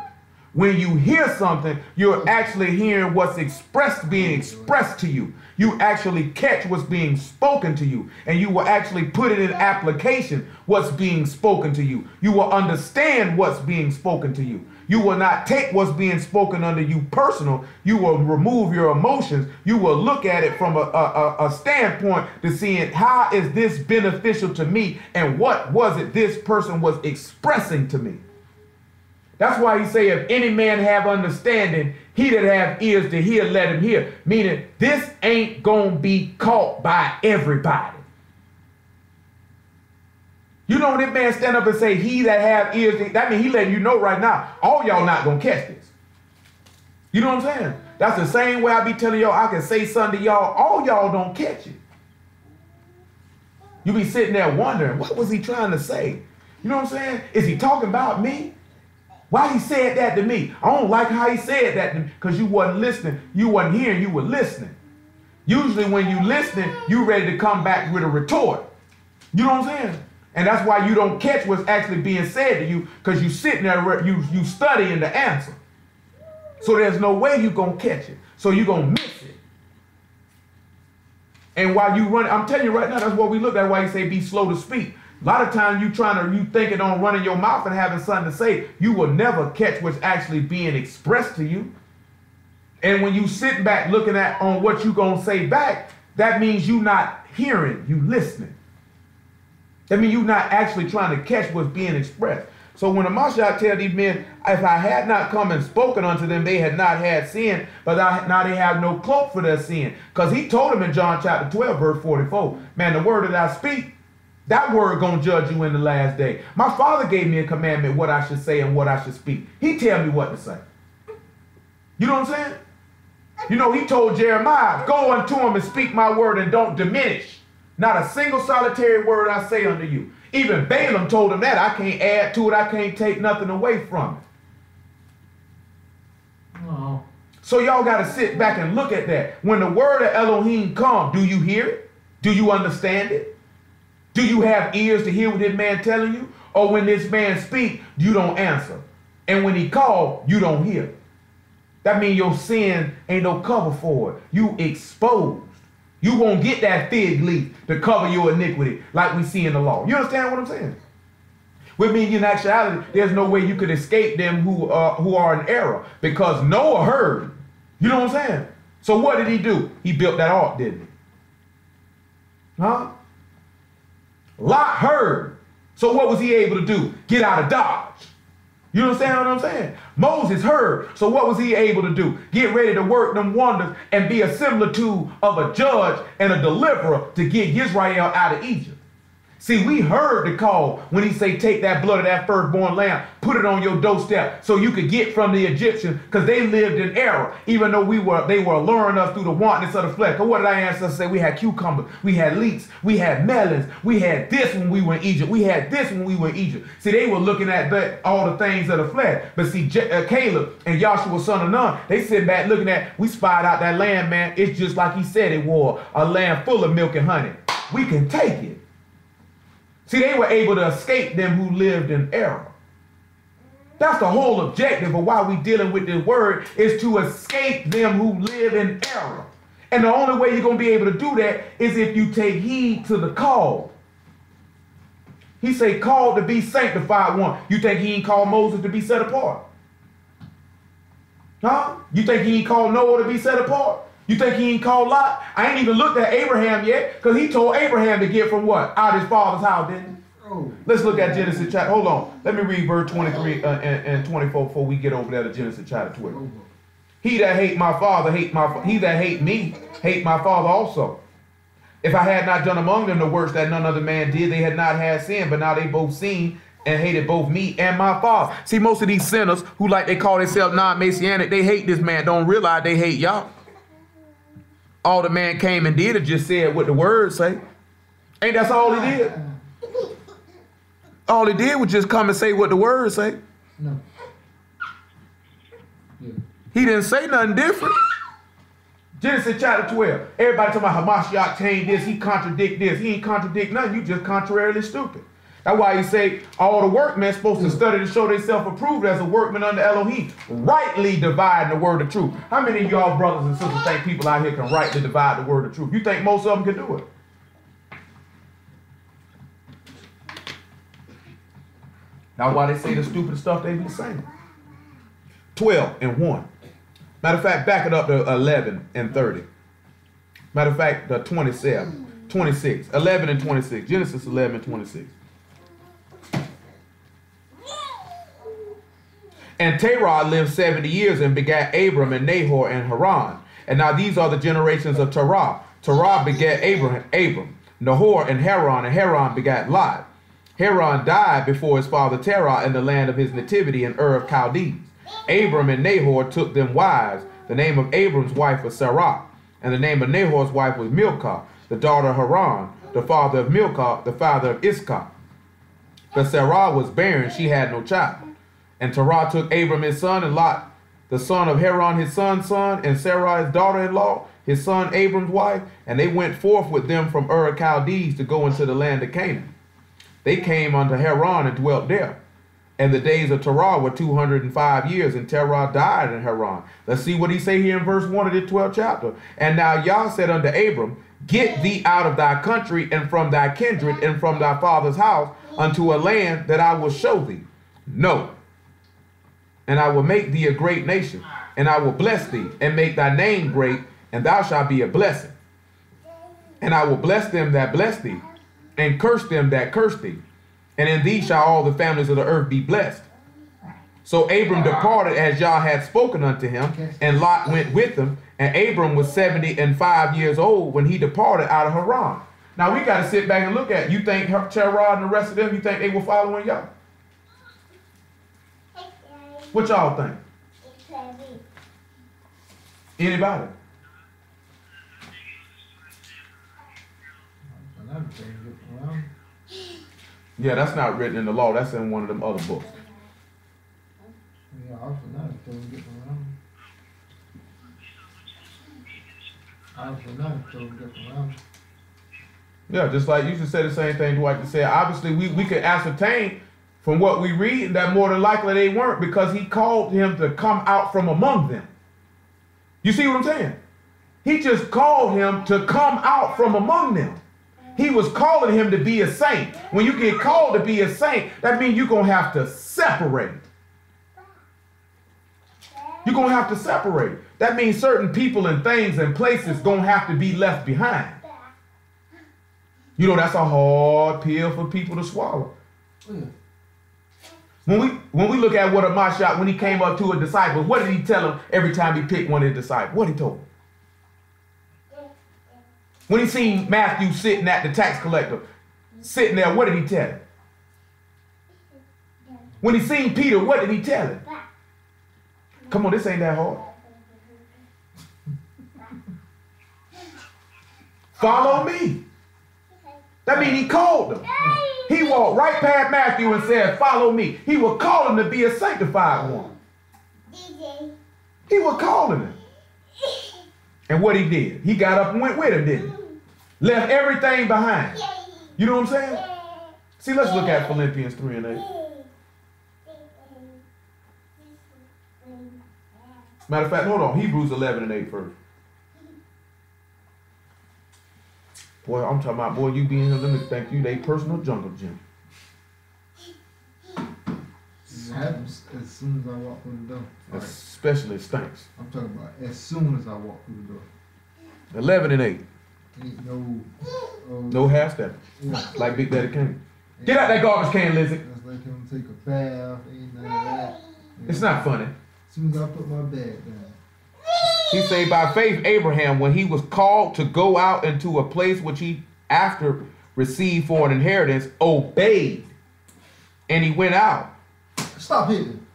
S1: When you hear something, you're actually hearing what's being expressed to you. You actually catch what's being spoken to you, and you will actually put it in application what's being spoken to you. You will understand what's being spoken to you. You will not take what's being spoken unto you personal. You will remove your emotions. You will look at it from a standpoint to seeing how is this beneficial to me and what was it this person was expressing to me. That's why he say, if any man have understanding, he that have ears to hear, let him hear. Meaning, this ain't going to be caught by everybody. You know when that man stand up and say, he that have ears, that means he letting you know right now, all y'all not going to catch this. You know what I'm saying? That's the same way I be telling y'all, I can say something to y'all, all y'all don't catch it. You be sitting there wondering, what was he trying to say? You know what I'm saying? Is he talking about me? Why he said that to me? I don't like how he said that to me, because you wasn't listening. You wasn't hearing, you were listening. Usually when you listening, you ready to come back with a retort. You know what I'm saying? And that's why you don't catch what's actually being said to you, because you sitting there, you studying the answer. So there's no way you're going to catch it. So you're going to miss it. And while you run, I'm telling you right now, that's what we look at, why you say be slow to speak. A lot of times you thinking on running your mouth and having something to say, you will never catch what's actually being expressed to you. And when you sit back looking at on what you going to say back, that means you not hearing, you listening. That means you're not actually trying to catch what's being expressed. So when the Mashiach tell these men, if I had not come and spoken unto them, they had not had sin, but now they have no cloak for their sin. Because he told them in John chapter 12, verse 44, man, the word that I speak, that word gonna judge you in the last day. My Father gave me a commandment what I should say and what I should speak. He tell me what to say. You know what I'm saying? You know, he told Jeremiah, go unto him and speak my word and don't diminish. Not a single solitary word I say unto you. Even Balaam told him that. I can't add to it. I can't take nothing away from it.
S3: Oh.
S1: So y'all got to sit back and look at that. When the word of Elohim comes, do you hear it? Do you understand it? Do you have ears to hear what this man telling you? Or when this man speak, you don't answer. And when he call, you don't hear. That means your sin ain't no cover for it. You exposed. You won't get that fig leaf to cover your iniquity like we see in the law. You understand what I'm saying? With me, in actuality, there's no way you could escape them who are in error, because Noah heard. You know what I'm saying? So what did he do? He built that ark, didn't he? Huh? Lot heard. So what was he able to do? Get out of Dodge. You understand what I'm saying? Moses heard. So what was he able to do? Get ready to work them wonders and be a similitude of a judge and a deliverer to get Israel out of Egypt. See, we heard the call when he say, take that blood of that firstborn lamb, put it on your doorstep so you could get from the Egyptians, because they lived in error, even though they were luring us through the wantonness of the flesh. Because what did our ancestors say? We had cucumbers, we had leeks, we had melons, we had this when we were in Egypt, we had this when we were in Egypt. See, they were looking at all the things of the flesh. But see, Caleb and Joshua, son of Nun, they sitting back looking at, we spied out that land, man. It's just like he said it was, a land full of milk and honey. We can take it. See, they were able to escape them who lived in error. That's the whole objective of why we're dealing with this word, is to escape them who live in error. And the only way you're going to be able to do that is if you take heed to the call. He say, called to be sanctified one. You think he ain't called Moses to be set apart? Huh? You think he ain't called Noah to be set apart? You think he ain't called Lot? I ain't even looked at Abraham yet, because he told Abraham to get from what? Out of his father's house, didn't he? Oh. Let's look at Genesis chapter. Hold on. Let me read verse 23 and 24 before we get over there to Genesis chapter 12. He that hate my father, he that hate me, hate my father also. If I had not done among them the works that none other man did, they had not had sin, but now they both seen and hated both me and my father. See, most of these sinners who like they call themselves non-messianic, they hate this man, don't realize they hate y'all. All the man came and did is just said what the word say. Ain't that's all he did? All he did was just come and say what the word say.
S3: No. Yeah.
S1: He didn't say nothing different. Genesis chapter 12. Everybody talking about Hamashiach changed this, he contradict this. He ain't contradict nothing. You just contrarily stupid. That's why he say all the workmen supposed to study to show themselves approved as a workman under Elohim, rightly dividing the word of truth. How many of y'all brothers and sisters think people out here can rightly divide the word of truth? You think most of them can do it? That's why they say the stupid stuff they be saying. 12 and 1. Matter of fact, back it up to 11 and 30. Matter of fact, the 26. 11 and 26. Genesis 11 and 26. And Terah lived 70 years and begat Abram and Nahor and Haran. And now these are the generations of Terah. Terah begat Abram, Nahor and Haran begat Lot. Haran died before his father Terah in the land of his nativity in Ur of Chaldees. Abram and Nahor took them wives. The name of Abram's wife was Sarah, and the name of Nahor's wife was Milcah, the daughter of Haran, the father of Milcah, the father of Iscah. But Sarah was barren, she had no child. And Terah took Abram his son, and Lot, the son of Haran, his son's son, and Sarah his daughter-in-law, his son Abram's wife, and they went forth with them from Ur of Chaldees to go into the land of Canaan. They came unto Haran and dwelt there. And the days of Terah were 205 years, and Terah died in Haran. Let's see what he say here in verse 1 of the 12th chapter. And now Yah said unto Abram, get thee out of thy country and from thy kindred and from thy father's house unto a land that I will show thee. No. And I will make thee a great nation, and I will bless thee, and make thy name great, and thou shalt be a blessing. And I will bless them that bless thee, and curse them that curse thee. And in thee shall all the families of the earth be blessed. So Abram departed as Yah had spoken unto him, and Lot went with him. And Abram was 75 years old when he departed out of Haran. Now we got to sit back and look at it. You think Terah and the rest of them, you think they were following Yah? What y'all think? Anybody? Yeah, that's not written in the law. That's in one of them other books.
S3: Yeah, also not told him get around. Also not told him get around.
S1: Yeah, just like you should say the same thing Dwight said. Obviously, we could ascertain from what we read that more than likely they weren't, because he called him to come out from among them. You see what I'm saying? He just called him to come out from among them. He was calling him to be a saint. When you get called to be a saint, that means you're going to have to separate. You're going to have to separate. That means certain people and things and places going to have to be left behind. You know, that's a hard pill for people to swallow. When we look at what Amashah, when he came up to a disciple, what did he tell him every time he picked one of his disciples? What did he told him? When he seen Matthew sitting at the tax collector, sitting there, what did he tell him? When he seen Peter, what did he tell him? Come on, this ain't that hard. Follow me. That means he called them. He walked right past Matthew and said, follow me. He was calling to be a sanctified one. He was calling him. And what he did, he got up and went with him, didn't he? Left everything behind. You know what I'm saying? See, let's look at Philippians 3 and 8. Matter of fact, hold on. Hebrews 11 and 8 first. Boy, I'm talking about, boy, you being here, let me thank you, they personal jungle gym.
S3: It happens as soon as I walk through the door.
S1: Especially it stinks.
S3: I'm talking about as soon as I walk through the door.
S1: 11 and 8.
S3: Ain't
S1: No half step.
S3: Yeah.
S1: Like Big Daddy Kane. Get out that garbage can, Lizzie.
S3: That's like him take a bath, ain't none of that.
S1: It's not funny.
S3: As soon as I put my bag down.
S1: He said, by faith, Abraham, when he was called to go out into a place which he after received for an inheritance, obeyed. And he went out.
S3: Stop hitting.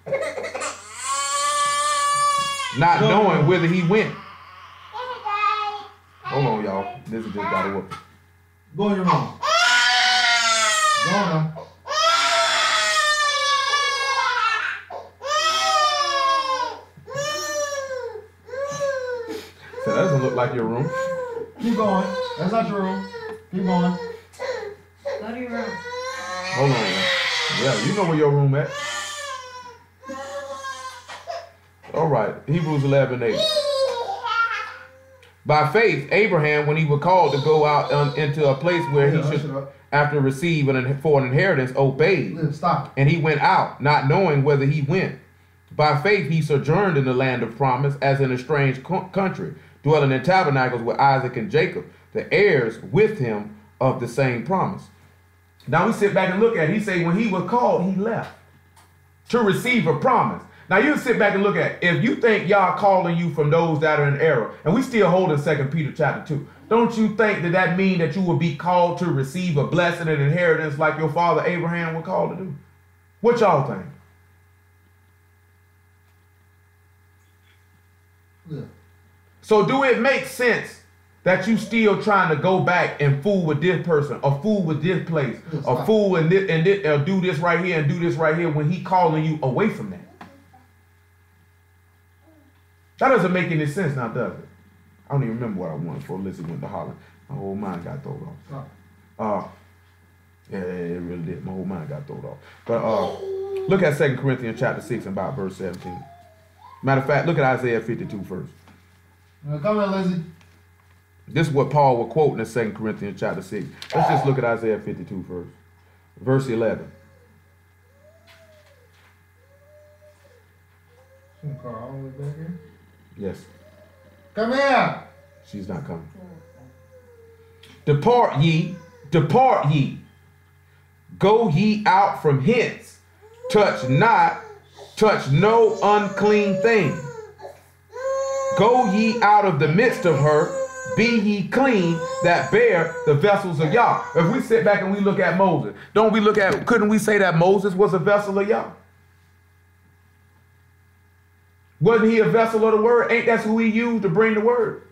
S1: Not knowing whither he went. Hold on, y'all. This is just got to work.
S3: Go in your room. Go on now.
S1: So that doesn't look like your room.
S3: Keep going. That's not your room. Keep going.
S2: Go to your room.
S1: Hold on, man. Yeah, you know where your room at. All right, Hebrews 11:8. By faith, Abraham, when he was called to go out into a place where he should, after receiving for an inheritance, obeyed.
S3: Stop.
S1: And he went out, not knowing whither he went. By faith, he sojourned in the land of promise, as in a strange country, dwelling in tabernacles with Isaac and Jacob, the heirs with him of the same promise. Now we sit back and look at it. He say when he was called, he left to receive a promise. Now you sit back and look at it. If you think y'all calling you from those that are in error, and we still hold in 2 Peter chapter 2, don't you think that mean that you will be called to receive a blessing and inheritance like your father Abraham was called to do? What y'all think?
S3: Yeah.
S1: So do it make sense that you still trying to go back and fool with this person, or fool with this place, or fool and this, or do this right here and do this right here when he calling you away from that? That doesn't make any sense now, does it? I don't even remember what I wanted before Lizzie went to Holland. My whole mind got thrown off. Yeah, it really did. My whole mind got thrown off. But look at 2 Corinthians chapter 6 and about verse 17. Matter of fact, look at Isaiah 52 first.
S3: Come on, Lizzie.
S1: This is what Paul was quoting in 2 Corinthians chapter 6. Let's just look at Isaiah 52 first. Verse 11.
S3: Car all the way back here.
S1: Yes.
S3: Come here.
S1: She's not coming. Depart ye, depart ye. Go ye out from hence. Touch no unclean thing. Go ye out of the midst of her. Be ye clean that bear the vessels of Yah. If we sit back and we look at Moses, couldn't we say that Moses was a vessel of Yah? Wasn't he a vessel of the word? Ain't that who he used to bring the word?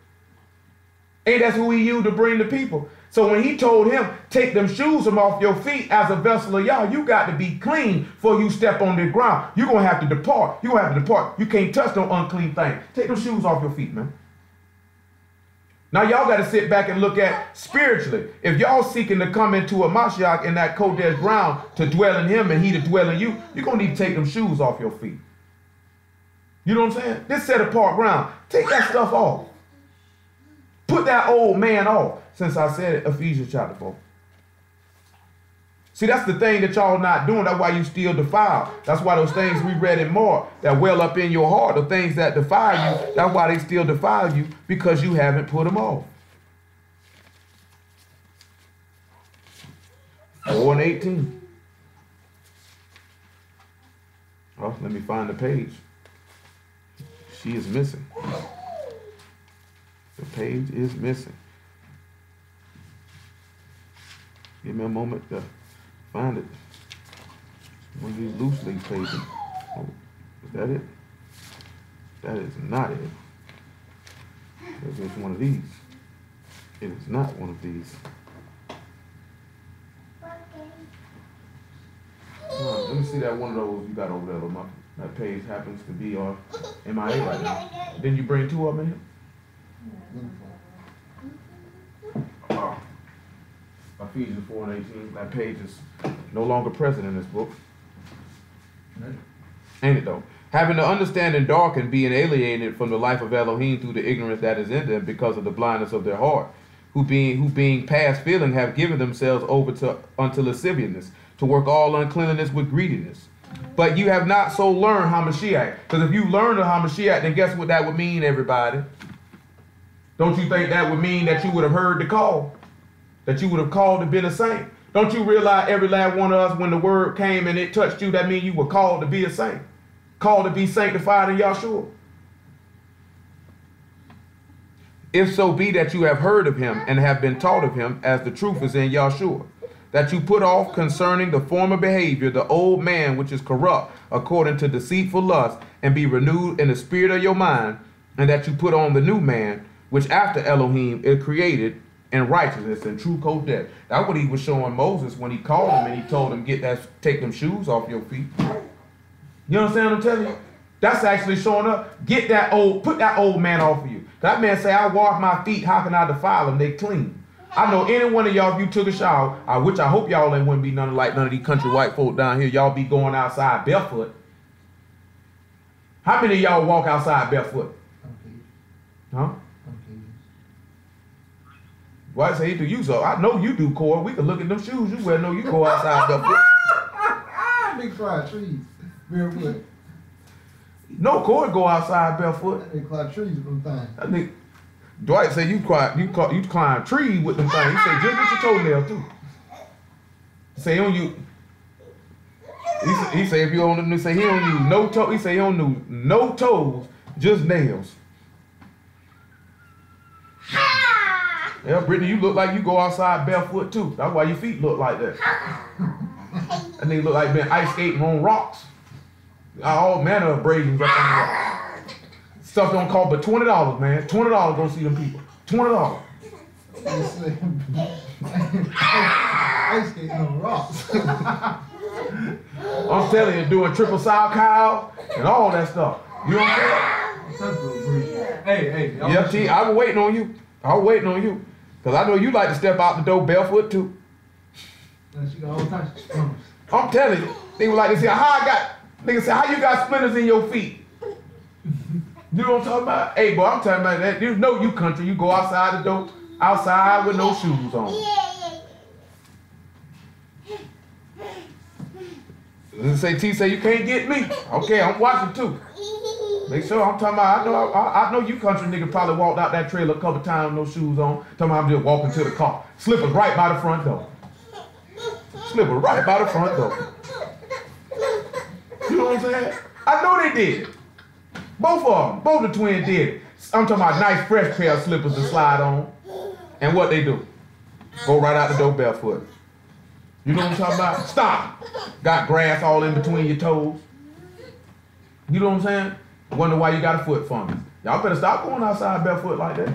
S1: Ain't that who he used to bring the people? So when he told him, take them shoes from off your feet as a vessel of Yah, you got to be clean before you step on the ground. You're going to have to depart. You're going to have to depart. You can't touch no unclean thing. Take them shoes off your feet, man. Now y'all got to sit back and look at spiritually. If y'all seeking to come into a Mashiach in that Kodesh ground to dwell in him and he to dwell in you, you're going to need to take them shoes off your feet. You know what I'm saying? This set apart ground. Take that stuff off. Put that old man off. Since I said it, Ephesians chapter 4. See, that's the thing that y'all not doing. That's why you still defile. That's why those things we read in more that well up in your heart, the things that defile you, that's why they still defile you, because you haven't put them off. 4 and 18. Oh, let me find the page. She is missing. The page is missing. Give me a moment to find it. One of these loose leaf pages. Oh, is that it? That is not it. It's one of these. It is not one of these. Let me see that one of those you got over there, Lamar. That page happens to be MIA right now. Didn't you bring two of them in here? Ephesians 4 and 18. That page is no longer present in this book. Ain't it though? Having the understanding darkened, being alienated from the life of Elohim through the ignorance that is in them because of the blindness of their heart, who being past feeling have given themselves over unto lasciviousness, to work all uncleanliness with greediness. But you have not so learned Hamashiach. Because if you learned the Hamashiach, then guess what that would mean, everybody? Don't you think that would mean that you would have heard the call? That you would have called to be a saint? Don't you realize every last one of us, when the word came and it touched you, that means you were called to be a saint? Called to be sanctified in Yahshua? If so be that you have heard of him and have been taught of him, as the truth is in Yahshua, that you put off concerning the former behavior the old man which is corrupt according to deceitful lust, and be renewed in the spirit of your mind, and that you put on the new man, which after Elohim is created in righteousness and true kodesh. That's what he was showing Moses when he called him and he told him, take them shoes off your feet. You understand what I'm telling you? That's actually showing up. Put that old man off of you. That man say, I wash my feet, how can I defile them? They clean. I know any one of y'all, if you took a shower, which I hope y'all ain't wouldn't be none of these country white folk down here, y'all be going outside barefoot. How many of y'all walk outside barefoot? Huh? Why say he do you so? I know you do, Corey. We can look at them shoes you wear. No, you go outside barefoot.
S3: Big fried trees. Barefoot.
S1: No, Corey go outside barefoot.
S3: They climb trees with them things.
S1: That nigga, Dwight said you climb trees with them things. He said just with your toenails too. Say on you. He say if you on the say he don't use no toe. He say he don't use no toes, just nails. Yeah, Brittany, you look like you go outside barefoot too. That's why your feet look like that. That nigga look like been ice skating on rocks. All manner of abrasions up on the rock. Stuff don't cost but $20, man. $20 go see them people. $20.
S3: Ice skating on rocks.
S1: I'm telling you, doing triple sour cow and all that stuff. You know what I'm saying?
S3: Hey.
S1: Yeah, T, I was waiting on you. I was waiting on you. Because I know you like to step out the door barefoot too.
S3: She got all types of splinters.
S1: I'm telling you. They were like, they say, nigga say, how you got splinters in your feet? You know what I'm talking about? Hey, boy, I'm talking about that. You know you country. You go outside the door, outside with no shoes on. T say you can't get me. Okay, I'm watching too. Make sure I'm talking about. I know you country nigga probably walked out that trailer a couple times with no shoes on. Talking about I'm just walking to the car, slippers right by the front door. Slipper right by the front door. You know what I'm saying? I know they did. Both of them, both the twins did it. I'm talking about nice fresh pair of slippers to slide on. And what they do? Go right out the door barefoot. You know what I'm talking about? Stop. Got grass all in between your toes. You know what I'm saying? Wonder why you got a foot fungus. Y'all better stop going outside barefoot like that.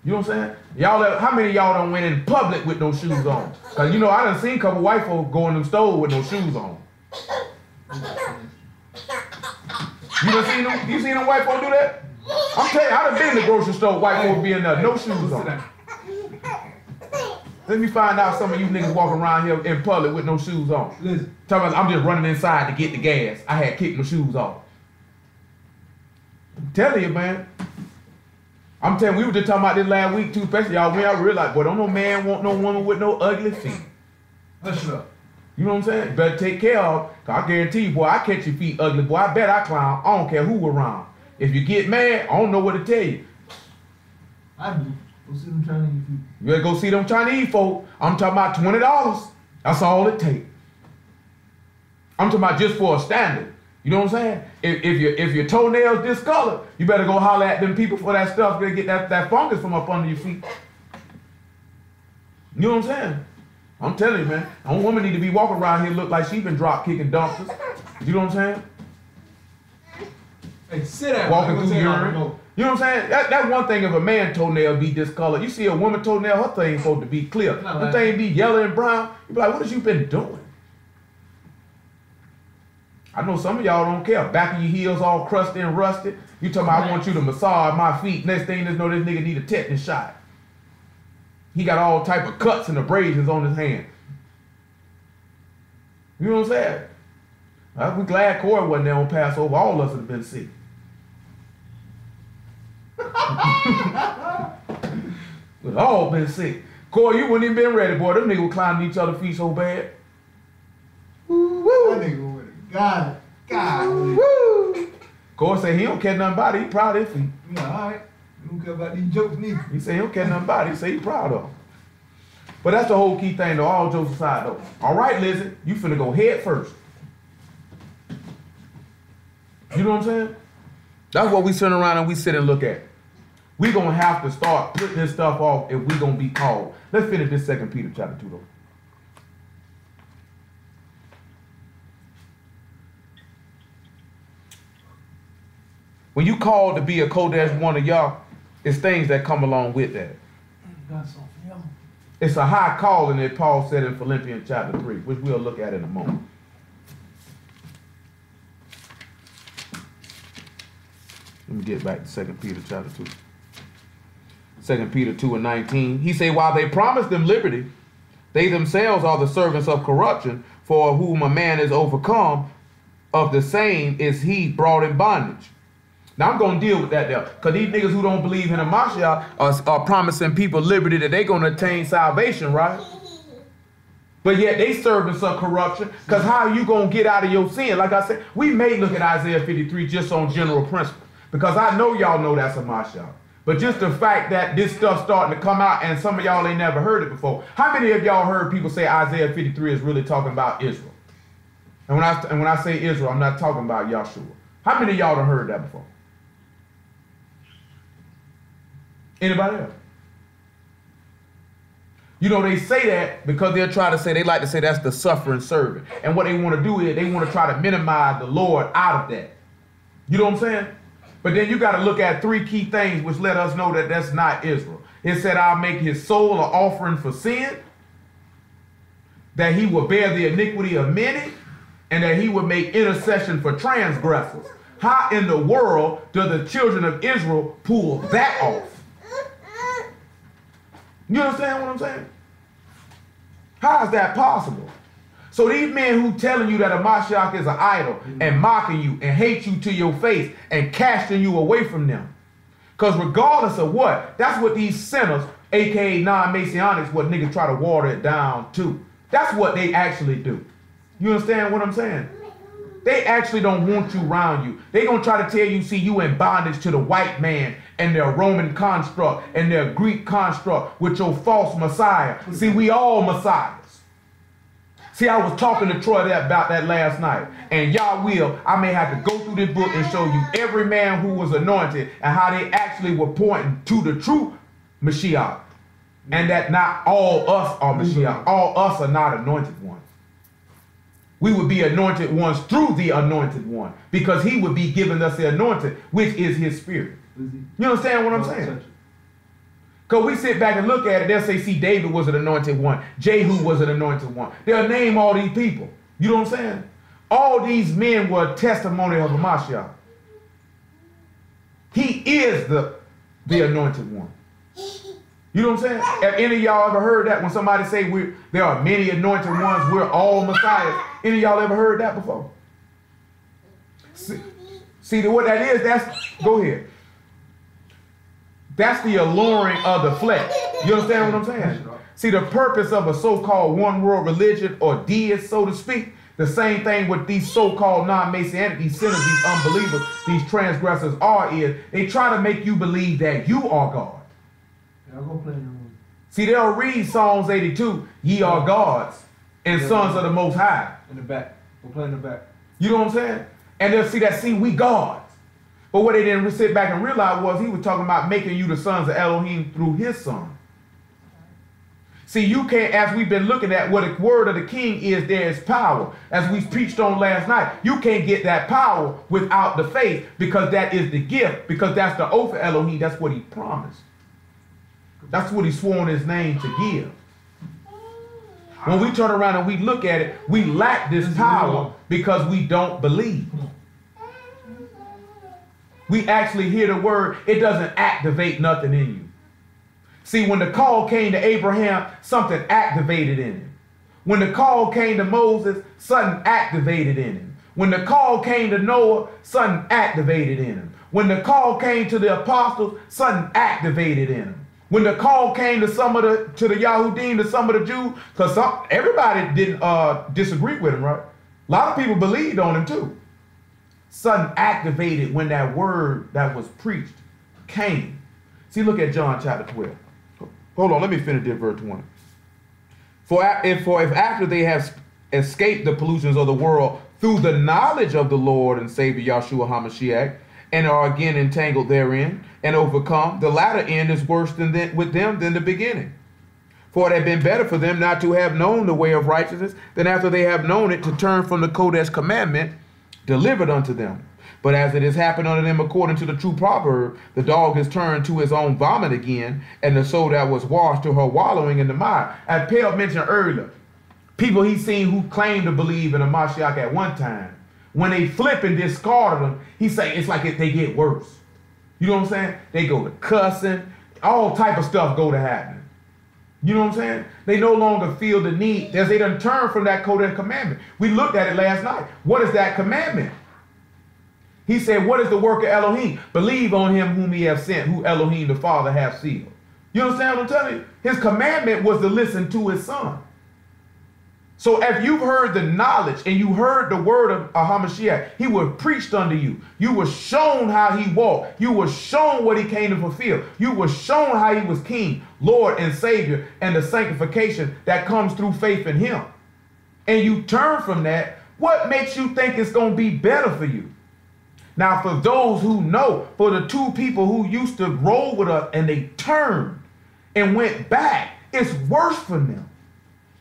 S1: You know what I'm saying? Y'all, how many of y'all done went in public with no shoes on? Cause you know I done seen a couple white folks go in them stores with no shoes on. You done seen them? You seen them white folks do that? I'm telling you, I done been in the grocery store, white folks be in there, no shoes on. Let me find out some of you niggas walking around here in public with no shoes on.
S3: Listen.
S1: Talking about I'm just running inside to get the gas. I had kicked my shoes off. I'm telling you, man. I'm telling you, we were just talking about this last week too, especially y'all when I realized, boy, don't no man want no woman with no ugly feet.
S3: Hush up.
S1: You know what I'm saying? Better take care of, cause I guarantee you, boy, I catch your feet ugly, boy, I bet I clown. I don't care who around. If you get mad, I don't know what to tell you.
S3: I do. Go see them Chinese people.
S1: You better go see them Chinese folk. I'm talking about $20. That's all it takes. I'm talking about just for a standard. You know what I'm saying? If your toenails discolored, you better go holler at them people for that stuff to get that fungus from up under your feet. You know what I'm saying? I'm telling you, man. A woman need to be walking around here look like she been drop kicking dumpsters. You know what I'm saying?
S3: Hey, sit down.
S1: Walking through urine. You know what I'm saying? That's one thing if a man toenail be discolored. You see a woman toenail, her thing supposed to be clear. Her thing be yellow and brown. You be like, what have you been doing? I know some of y'all don't care. Back of your heels all crusty and rusty. You talking about I want you to massage my feet. Next thing you know, this nigga need a tetanus shot. He got all type of cuts and abrasions on his hand. You know what I'm saying? We glad Corey wasn't there on Passover. All of us would have been sick. We'd all been sick. Corey, you wouldn't even been ready, boy. Them niggas were climbing each other's feet so bad.
S3: That nigga would have got it. God.
S1: Woo! Corey said he don't care nothing about it. He proud of his feet.
S3: Yeah, all right. You don't care about these jokes neither.
S1: He said he don't care nothing about it. He said he proud of them. But that's the whole key thing, though. All jokes aside, though. All right, Lizzie, you finna go head first. You know what I'm saying? That's what we sit around and we sit and look at. We gonna have to start putting this stuff off if we gonna be called. Let's finish this 2 Peter chapter 2, though. When you called to be a Kodesh one of y'all, it's things that come along with that. It's a high calling that Paul said in Philippians chapter 3, which we'll look at in a moment. Let me get back to 2 Peter chapter 2. 2 Peter 2:19. He say, while they promise them liberty, they themselves are the servants of corruption, for whom a man is overcome, of the same is he brought in bondage. Now I'm going to deal with that there, because these niggas who don't believe in a Mashiach are promising people liberty that they're going to attain salvation, right? But yet they serving some corruption, because how are you going to get out of your sin? Like I said, we may look at Isaiah 53 just on general principle, because I know y'all know that's a Mashiach. But just the fact that this stuff's starting to come out and some of y'all ain't never heard it before. How many of y'all heard people say Isaiah 53 is really talking about Israel? And when I say Israel, I'm not talking about Yahshua. How many of y'all have heard that before? Anybody else? You know, they say that because they'll try to say, they like to say that's the suffering servant. And what they want to do is they want to try to minimize the Lord out of that. You know what I'm saying? But then you got to look at three key things which let us know that that's not Israel. It said, I'll make his soul an offering for sin, that he will bear the iniquity of many, and that he will make intercession for transgressors. How in the world do the children of Israel pull that off? You understand what I'm saying? How is that possible? So these men who telling you that a Mashiach is an idol and mocking you and hate you to your face and casting you away from them. Because regardless of what, that's what these sinners, aka non-Messianics, what niggas try to water it down to. That's what they actually do. You understand what I'm saying? They actually don't want you around you. They gonna try to tell you, see, you in bondage to the white man and their Roman construct and their Greek construct with your false Messiah. See, we all Messiahs. See, I was talking to Troy about that last night. And y'all will, I may have to go through this book and show you every man who was anointed and how they actually were pointing to the true Mashiach. And that not all us are Mashiach. All us are not anointed ones. We would be anointed ones through the anointed one, because he would be giving us the anointed, which is his spirit. You understand what I'm saying? Because we sit back and look at it, they'll say, see, David was an anointed one. Jehu was an anointed one. They'll name all these people. You know what I'm saying? All these men were a testimony of a Mashiach. He is the anointed one. You know what I'm saying? Have any of y'all ever heard that when somebody say there are many anointed ones, we're all messiahs? Any of y'all ever heard that before? See what that is? Go ahead. That's the alluring of the flesh. You understand what I'm saying? See, the purpose of a so-called one world religion or deist, so to speak, the same thing with these so-called non-Messianic, these sinners, these unbelievers, these transgressors is they try to make you believe that you are God.
S3: Yeah, I'll go play in the room.
S1: See, they'll read Psalms 82, ye are gods and sons of the Most High.
S4: In the back. We'll play in the back.
S1: You know what I'm saying? And they'll see that, see, we gods. But what they didn't sit back and realize was he was talking about making you the sons of Elohim through his son. See, you can't, as we've been looking at what the word of the king is, there is power. As we preached on last night, you can't get that power without the faith, because that is the gift, because that's the oath of Elohim. That's what he promised. That's what he swore in his name to give. When we turn around and we look at it, we lack this power because we don't believe. We actually hear the word, it doesn't activate nothing in you. See, when the call came to Abraham, something activated in him. When the call came to Moses, something activated in him. When the call came to Noah, something activated in him. When the call came to the apostles, something activated in him. When the call came to the Yahudim, to some of the Jews, because everybody didn't disagree with him, right? A lot of people believed on him too. Something activated when that word that was preached came. See, look at John chapter 12. Hold on, let me finish this verse 20. For if after they have escaped the pollutions of the world through the knowledge of the Lord and Savior Yahshua HaMashiach, and are again entangled therein and overcome, the latter end is worse with them than the beginning. For it had been better for them not to have known the way of righteousness than after they have known it to turn from the Kodesh commandment delivered unto them. But as it has happened unto them according to the true proverb, the dog is turned to his own vomit again, and the soul that was washed to her wallowing in the mire. As Pale mentioned earlier, people he's seen who claim to believe in a Mashiach at one time, when they flip and discard them, he say it's like they get worse. You know what I'm saying? They go to cussing, All type of stuff go to happening. You know what I'm saying? They no longer feel the need, as they done turn from that code and commandment. We looked at it last night. What is that commandment? He said, what is the work of Elohim? Believe on him whom he hath sent, who Elohim the Father hath sealed. You understand what I'm telling you? His commandment was to listen to his son. So if you've heard the knowledge and you heard the word of HaMashiach, he was preached unto you. You were shown how he walked. You were shown what he came to fulfill. You were shown how he was king, Lord and Savior, and the sanctification that comes through faith in him. And you turn from that, what makes you think it's going to be better for you? Now, for those who know, for the two people who used to roll with us and they turned and went back, it's worse for them.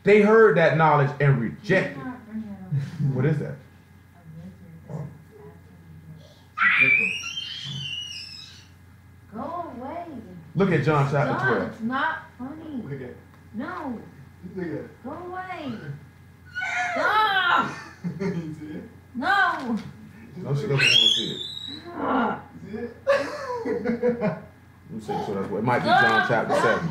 S1: They heard that knowledge and rejected it. What is that?
S2: Go away.
S1: Look at John chapter
S2: John,
S1: 12.
S2: it's not funny.
S4: Look at
S2: No,
S4: Look at
S2: go away. Stop.
S4: You see it?
S2: No.
S1: No, she doesn't want to see it.
S2: Ah.
S4: You see it?
S1: Let me see, so that's what it might be. John chapter 7.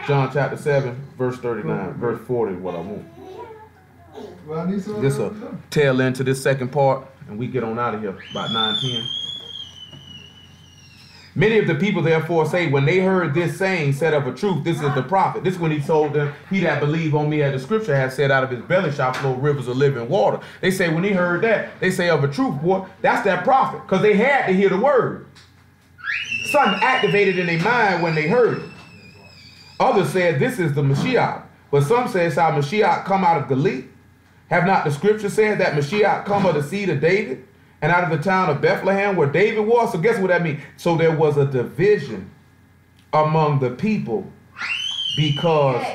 S1: John chapter 7, verse 39, verse 40 is what I want.
S3: Well, I need some.
S1: This a tail end to this second part, and we get on out of here about 9:10. Many of the people therefore say, when they heard this saying said of a truth, this is the prophet. This is when he told them, he that believe on me, as the scripture has said, out of his belly shall flow rivers of living water. They say, when he heard that, they say of a truth, boy, that's that prophet, because they had to hear the word. Something activated in their mind when they heard it. Others said, this is the Mashiach. But some said, shall Mashiach come out of Galilee? Have not the scripture said that Mashiach come of the seed of David, and out of the town of Bethlehem where David was? So guess what that means? So there was a division among the people because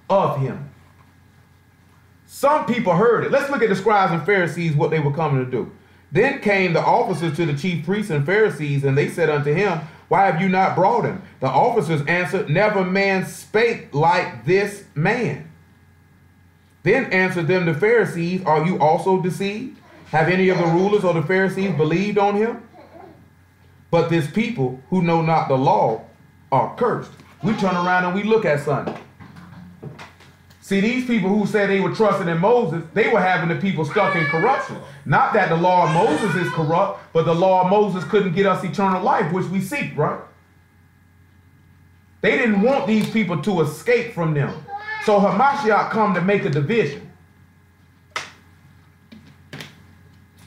S1: of him. Some people heard it. Let's look at the scribes and Pharisees, what they were coming to do. Then came the officers to the chief priests and Pharisees, and they said unto him, why have you not brought him? The officers answered, never man spake like this man. Then answered them the Pharisees, are you also deceived? Have any of the rulers or the Pharisees believed on him? But this people who know not the law are cursed. We turn around and we look at something. See, these people who said they were trusting in Moses, they were having the people stuck in corruption. Not that the law of Moses is corrupt, but the law of Moses couldn't get us eternal life, which we seek, right? They didn't want these people to escape from them. So HaMashiach come to make a division.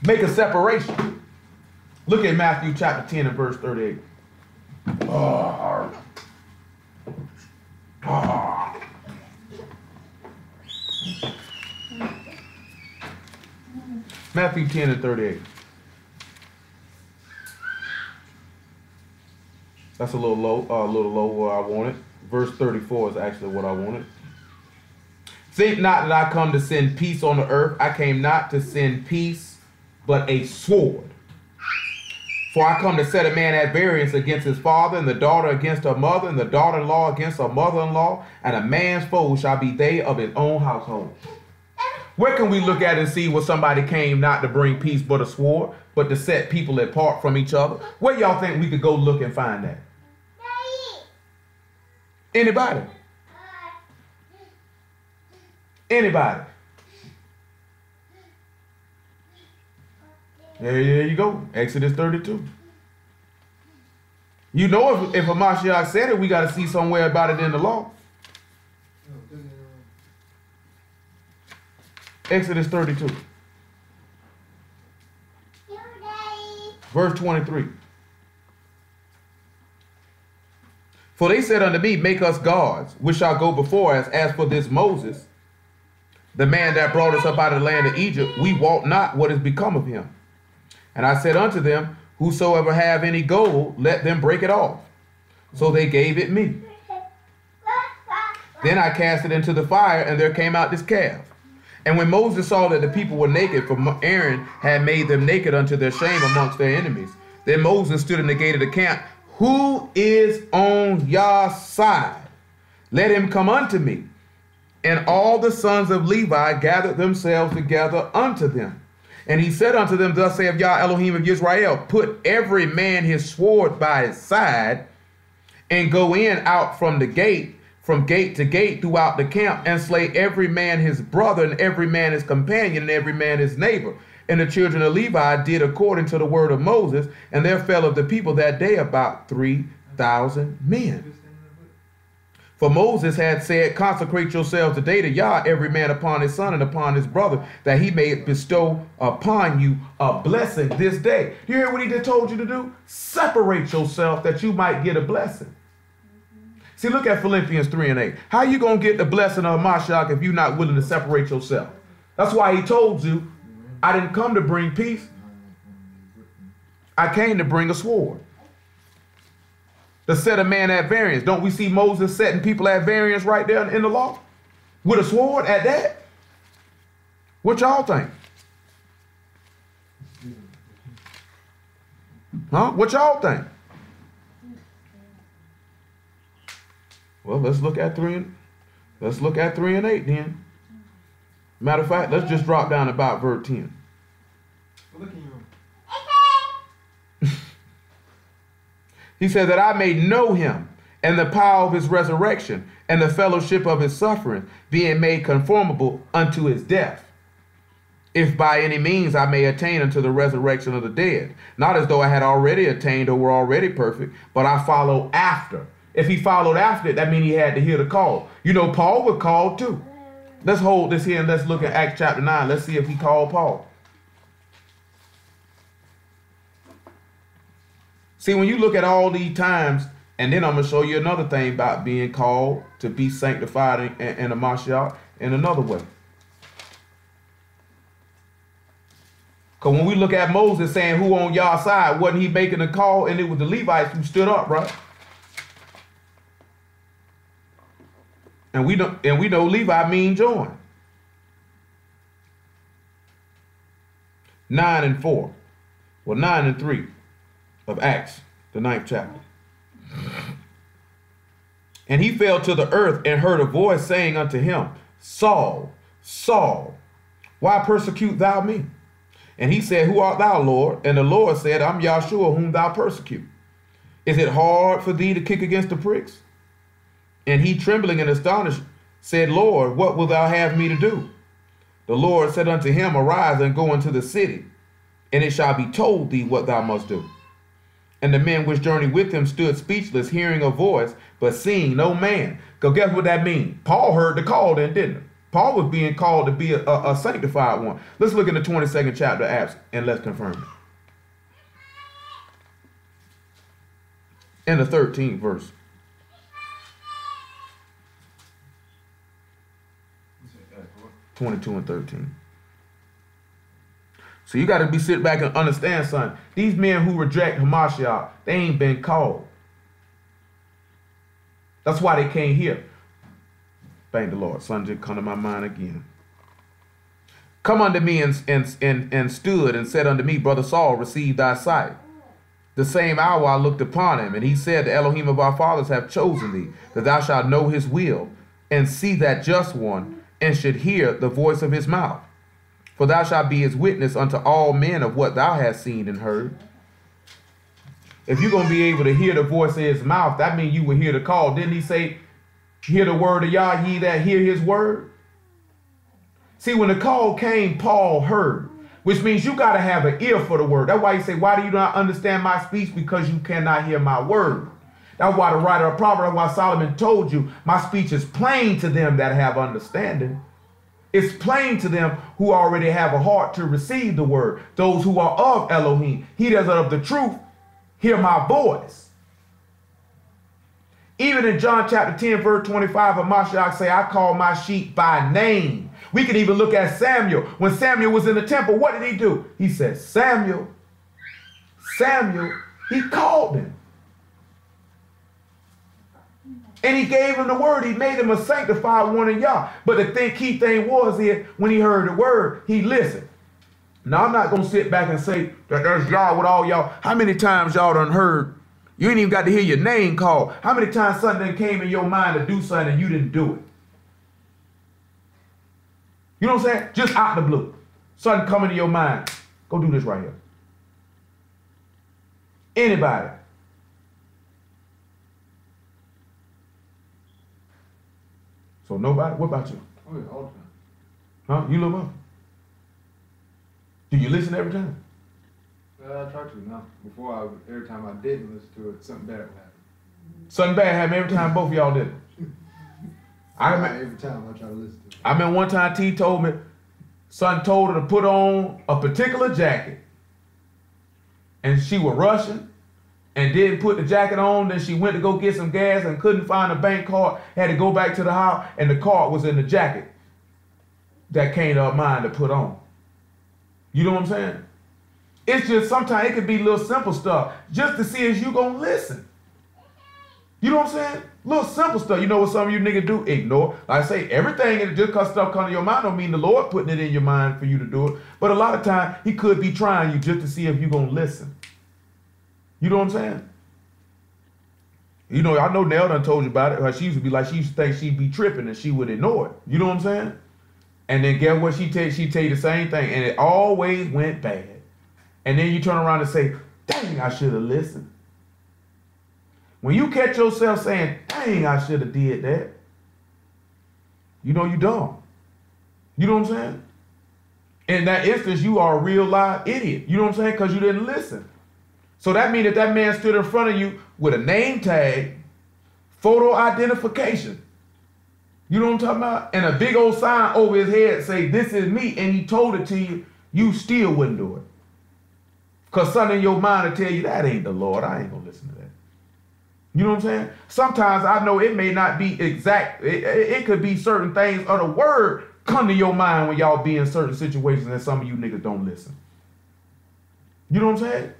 S1: Make a separation. Look at Matthew chapter 10 and verse 38. Matthew 10 and 38. That's a little low where I want it. Verse 34 is actually what I wanted. Think not that I come to send peace on the earth. I came not to send peace, but a sword. For I come to set a man at variance against his father, and the daughter against her mother, and the daughter-in-law against her mother-in-law, and a man's foe shall be they of his own household. Where can we look at and see where somebody came not to bring peace but a sword, but to set people apart from each other? Where y'all think we could go look and find that? Anybody? Anybody? There you go. Exodus 32. You know, if HaMashiach said it, we got to see somewhere about it in the law. Exodus 32. Verse 23. For they said unto me, make us gods, which shall go before us. As for this Moses, the man that brought us up out of the land of Egypt, we wot not what is become of him. And I said unto them, whosoever have any gold, let them break it off. So they gave it me. Then I cast it into the fire, and there came out this calf. And when Moses saw that the people were naked, for Aaron had made them naked unto their shame amongst their enemies, then Moses stood in the gate of the camp. Who is on your side? Let him come unto me. And all the sons of Levi gathered themselves together unto them. And he said unto them, thus saith Yah Elohim of Israel, put every man his sword by his side. and go in out from the gate, from gate to gate throughout the camp, and slay every man his brother, and every man his companion, and every man his neighbor. And the children of Levi did according to the word of Moses, and there fell of the people that day about 3,000 men. For Moses had said, consecrate yourselves today to Yah, every man upon his son and upon his brother, that he may bestow upon you a blessing this day. You hear what he just told you to do? Separate yourself that you might get a blessing. See, look at Philippians 3 and 8. How you going to get the blessing of Mashiach if you're not willing to separate yourself? That's why he told you, I didn't come to bring peace. I came to bring a sword. To set a man at variance. Don't we see Moses setting people at variance right there in the law? With a sword at that? What y'all think? Huh? What y'all think? Well, let's look at 3 and 8 then. Matter of fact, let's just drop down about verse 10.
S4: Look at you.
S1: He said that I may know him and the power of his resurrection and the fellowship of his suffering, being made conformable unto his death. If by any means I may attain unto the resurrection of the dead, not as though I had already attained or were already perfect, but I follow after. If he followed after it, that means he had to hear the call. You know, Paul was called too. Let's hold this here and let's look at Acts chapter 9. Let's see if he called Paul. See, when you look at all these times, and then I'm going to show you another thing about being called to be sanctified in a Mashiach in another way. Because when we look at Moses saying who on y'all side, wasn't he making a call? And it was the Levites who stood up, right? And we know Levi mean join. 9 and 4. Well, 9 and 3 of Acts, the 9th chapter. And he fell to the earth and heard a voice saying unto him, Saul, Saul, why persecute thou me? And he said, Who art thou, Lord? And the Lord said, I'm Yahshua, whom thou persecute. Is it hard for thee to kick against the pricks? And he, trembling and astonished, said, Lord, what wilt thou have me to do? The Lord said unto him, Arise and go into the city, and it shall be told thee what thou must do. And the men which journeyed with him stood speechless, hearing a voice, but seeing no man. Because guess what that means? Paul heard the call then, didn't he? Paul was being called to be a sanctified one. Let's look in the 22nd chapter of Acts and let's confirm it. In the 13th verse. 22 and 13. So you got to be sit back and understand something. These men who reject Hamashiach, they ain't been called. That's why they can't hear. Thank the Lord. Son just come to my mind again. Come unto me and stood and said unto me, Brother Saul, receive thy sight. The same hour I looked upon him, and he said, The Elohim of our fathers have chosen thee, that thou shalt know his will, and see that just one, and should hear the voice of his mouth. For thou shalt be his witness unto all men of what thou hast seen and heard. If you're going to be able to hear the voice of his mouth, that means you will hear the call. Didn't he say, hear the word of Yah, ye that hear his word? See, when the call came, Paul heard, which means you got to have an ear for the word. That's why he said, why do you not understand my speech? Because you cannot hear my word. That's why the writer of Proverbs, that's why Solomon told you, my speech is plain to them that have understanding. It's plain to them who already have a heart to receive the word. Those who are of Elohim. He that is of the truth, hear my voice. Even in John chapter 10, verse 25, Hamashiach say, I call my sheep by name. We can even look at Samuel. When Samuel was in the temple, what did he do? He said, Samuel, Samuel, he called him. And he gave him the word. He made him a sanctified one of Yah. But the key thing was here, when he heard the word, he listened. Now, I'm not going to sit back and say that there's Yah with all y'all. How many times y'all done heard? You ain't even got to hear your name called. How many times something came in your mind to do something and you didn't do it? You know what I'm saying? Just out the blue. Something come into your mind. Go do this right here. Anybody. So nobody. What about you?
S4: Oh, yeah, all the time.
S1: Huh? You little mama? Do you listen every time?
S4: I try to now. Every time I didn't listen to it, something bad would happen.
S1: Something bad happened every time both of y'all did it.
S3: Every time I try to listen to it.
S1: I remember one time T told me, son told her to put on a particular jacket. And she was rushing and didn't put the jacket on. Then she went to go get some gas and couldn't find a bank card. Had to go back to the house and the card was in the jacket that came to her mind to put on. You know what I'm saying? It's just sometimes it could be little simple stuff just to see if you gonna listen. You know what I'm saying? Little simple stuff. You know what some of you niggas do? Ignore. Like I say, everything, just because stuff comes to your mind don't mean the Lord putting it in your mind for you to do it. But a lot of times, he could be trying you just to see if you're going to listen. You know what I'm saying? You know, I know Nell done told you about it. She used to be like, she used to think she'd be tripping and she would ignore it. You know what I'm saying? And then guess what she tell you the same thing. And it always went bad. And then you turn around and say, dang, I should have listened. When you catch yourself saying, dang, I should have did that, you know you dumb. You know what I'm saying? In that instance, you are a real live idiot. You know what I'm saying? Because you didn't listen. So that means that man stood in front of you with a name tag, photo identification. You know what I'm talking about? And a big old sign over his head say, this is me, and he told it to you, you still wouldn't do it. Because something in your mind will tell you, that ain't the Lord. I ain't going to listen to that. You know what I'm saying? Sometimes I know it may not be exact. It could be certain things or the word come to your mind when y'all be in certain situations and some of you niggas don't listen. You know what I'm saying?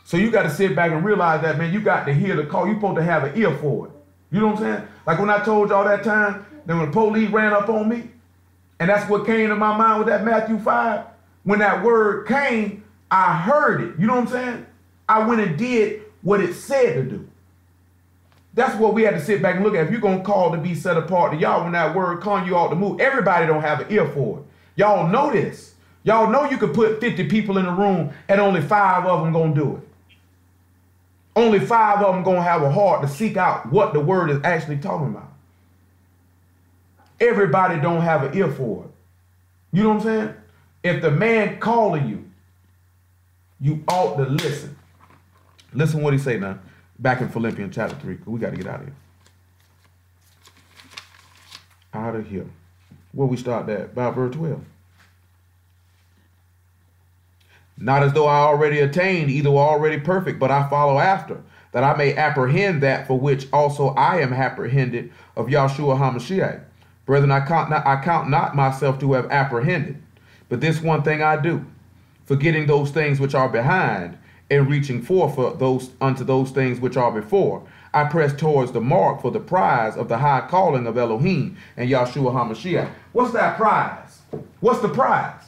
S1: So you got to sit back and realize that, man, you got to hear the call. You're supposed to have an ear for it. You know what I'm saying? Like when I told y'all that time, then when the police ran up on me, and that's what came to my mind with that Matthew 5. When that word came, I heard it. You know what I'm saying? I went and did what it said to do. That's what we had to sit back and look at. If you're going to call to be set apart to y'all, when that word comes, you ought to move. Everybody don't have an ear for it. Y'all know this. Y'all know you could put 50 people in a room and only 5 of them going to do it. Only 5 of them going to have a heart to seek out what the word is actually talking about. Everybody don't have an ear for it. You know what I'm saying? If the man calling you, you ought to listen. Listen what he say now. Back in Philippians chapter 3. We got to get out of here. Out of here. Where we start that? About verse 12. Not as though I already attained, either were already perfect, but I follow after, that I may apprehend that for which also I am apprehended of Yahshua HaMashiach. Brethren, I count not myself to have apprehended, but this one thing I do, forgetting those things which are behind, and reaching forth unto those things which are before, I press towards the mark for the prize of the high calling of Elohim and Yahshua HaMashiach. What's that prize? What's the prize?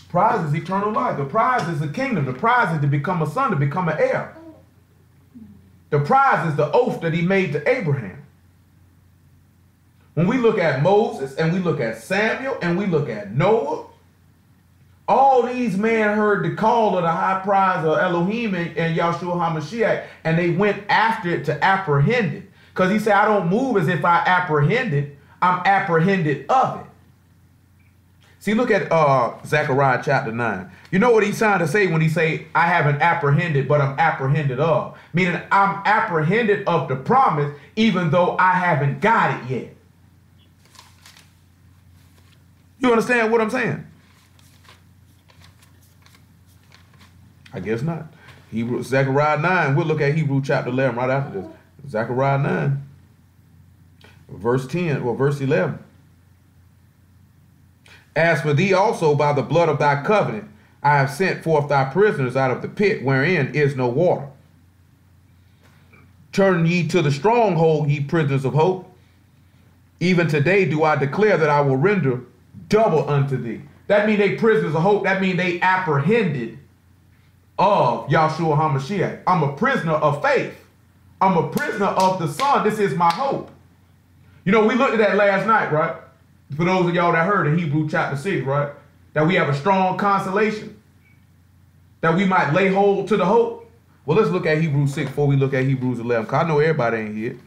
S1: Prize is eternal life. The prize is the kingdom. The prize is to become a son, to become an heir. The prize is the oath that he made to Abraham. When we look at Moses and we look at Samuel and we look at Noah, all these men heard the call of the high prize of Elohim and Yahshua HaMashiach, and they went after it to apprehend it. Because he said, I don't move as if I apprehend it. I'm apprehended of it. See, look at Zechariah chapter 9. You know what he's trying to say when he say, I haven't apprehended, but I'm apprehended of. Meaning I'm apprehended of the promise, even though I haven't got it yet. You understand what I'm saying? I guess not. Zechariah 9, we'll look at Hebrew chapter 11 right after this. Zechariah 9, verse 10, or verse 11. As for thee also, by the blood of thy covenant, I have sent forth thy prisoners out of the pit wherein is no water. Turn ye to the stronghold, ye prisoners of hope. Even today do I declare that I will render double unto thee. That means they prisoners of hope. That means they apprehended of Yahshua HaMashiach. I'm a prisoner of faith. I'm a prisoner of the Son. This is my hope. You know, we looked at that last night, right? For those of y'all that heard in Hebrew chapter 6, right? That we have a strong consolation. That we might lay hold to the hope. Well, let's look at Hebrews 6 before we look at Hebrews 11, because I know everybody ain't here.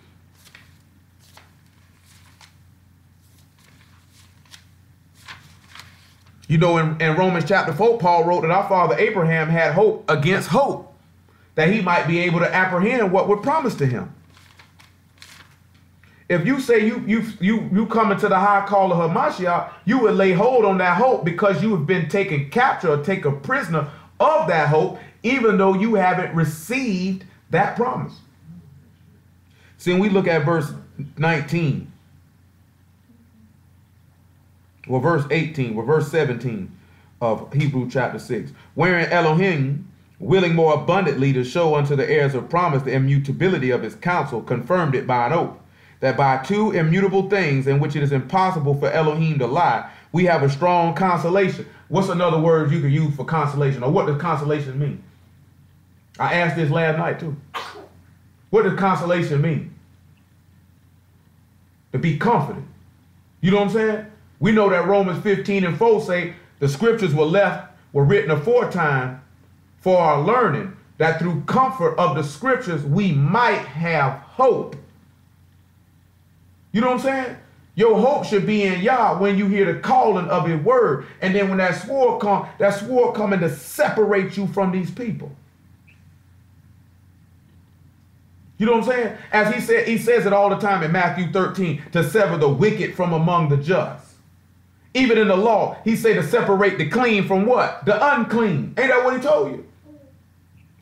S1: You know, in Romans chapter 4, Paul wrote that our father Abraham had hope against hope, that he might be able to apprehend what was promised to him. If you say you come into the high call of Hamashiach, you would lay hold on that hope because you have been taken capture or taken prisoner of that hope, even though you haven't received that promise. See, when we look at verse 19, well, verse 18, well, verse 17 of Hebrews chapter 6, wherein Elohim, willing more abundantly to show unto the heirs of promise the immutability of his counsel, confirmed it by an oath, that by two immutable things in which it is impossible for Elohim to lie, we have a strong consolation. What's another word you could use for consolation? Or what does consolation mean? I asked this last night too. What does consolation mean? To be comforted. You know what I'm saying? We know that Romans 15 and 4 say the scriptures were written aforetime for our learning, that through comfort of the scriptures we might have hope. You know what I'm saying? Your hope should be in Yah when you hear the calling of his word. And then when that sword coming to separate you from these people. You know what I'm saying? As he says it all the time in Matthew 13, to sever the wicked from among the just. Even in the law, he said to separate the clean from what? The unclean. Ain't that what he told you?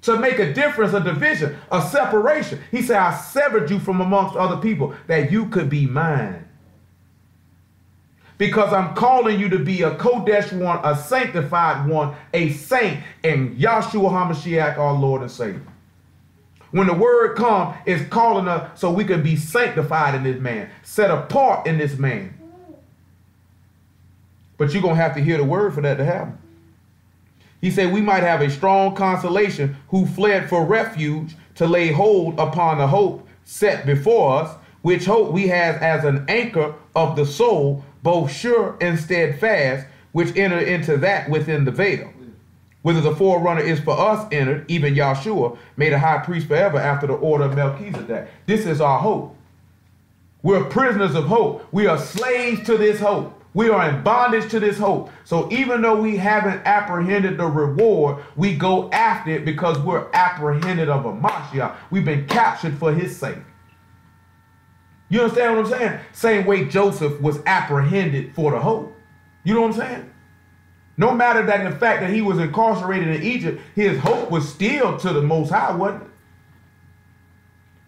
S1: To make a difference, a division, a separation. He said, I severed you from amongst other people that you could be mine. Because I'm calling you to be a Kodesh one, a sanctified one, a saint, and Yahshua HaMashiach, our Lord and Savior. When the word comes, it's calling us so we can be sanctified in this man, set apart in this man. But you're going to have to hear the word for that to happen. He said we might have a strong consolation who fled for refuge to lay hold upon the hope set before us, which hope we have as an anchor of the soul, both sure and steadfast, which enter into that within the veil. Whether the forerunner is for us entered, even Yahshua, made a high priest forever after the order of Melchizedek. This is our hope. We're prisoners of hope. We are slaves to this hope. We are in bondage to this hope. So even though we haven't apprehended the reward, we go after it because we're apprehended of a Mashiach. We've been captured for his sake. You understand what I'm saying? Same way Joseph was apprehended for the hope. You know what I'm saying? No matter that the fact that he was incarcerated in Egypt, his hope was still to the Most High, wasn't it?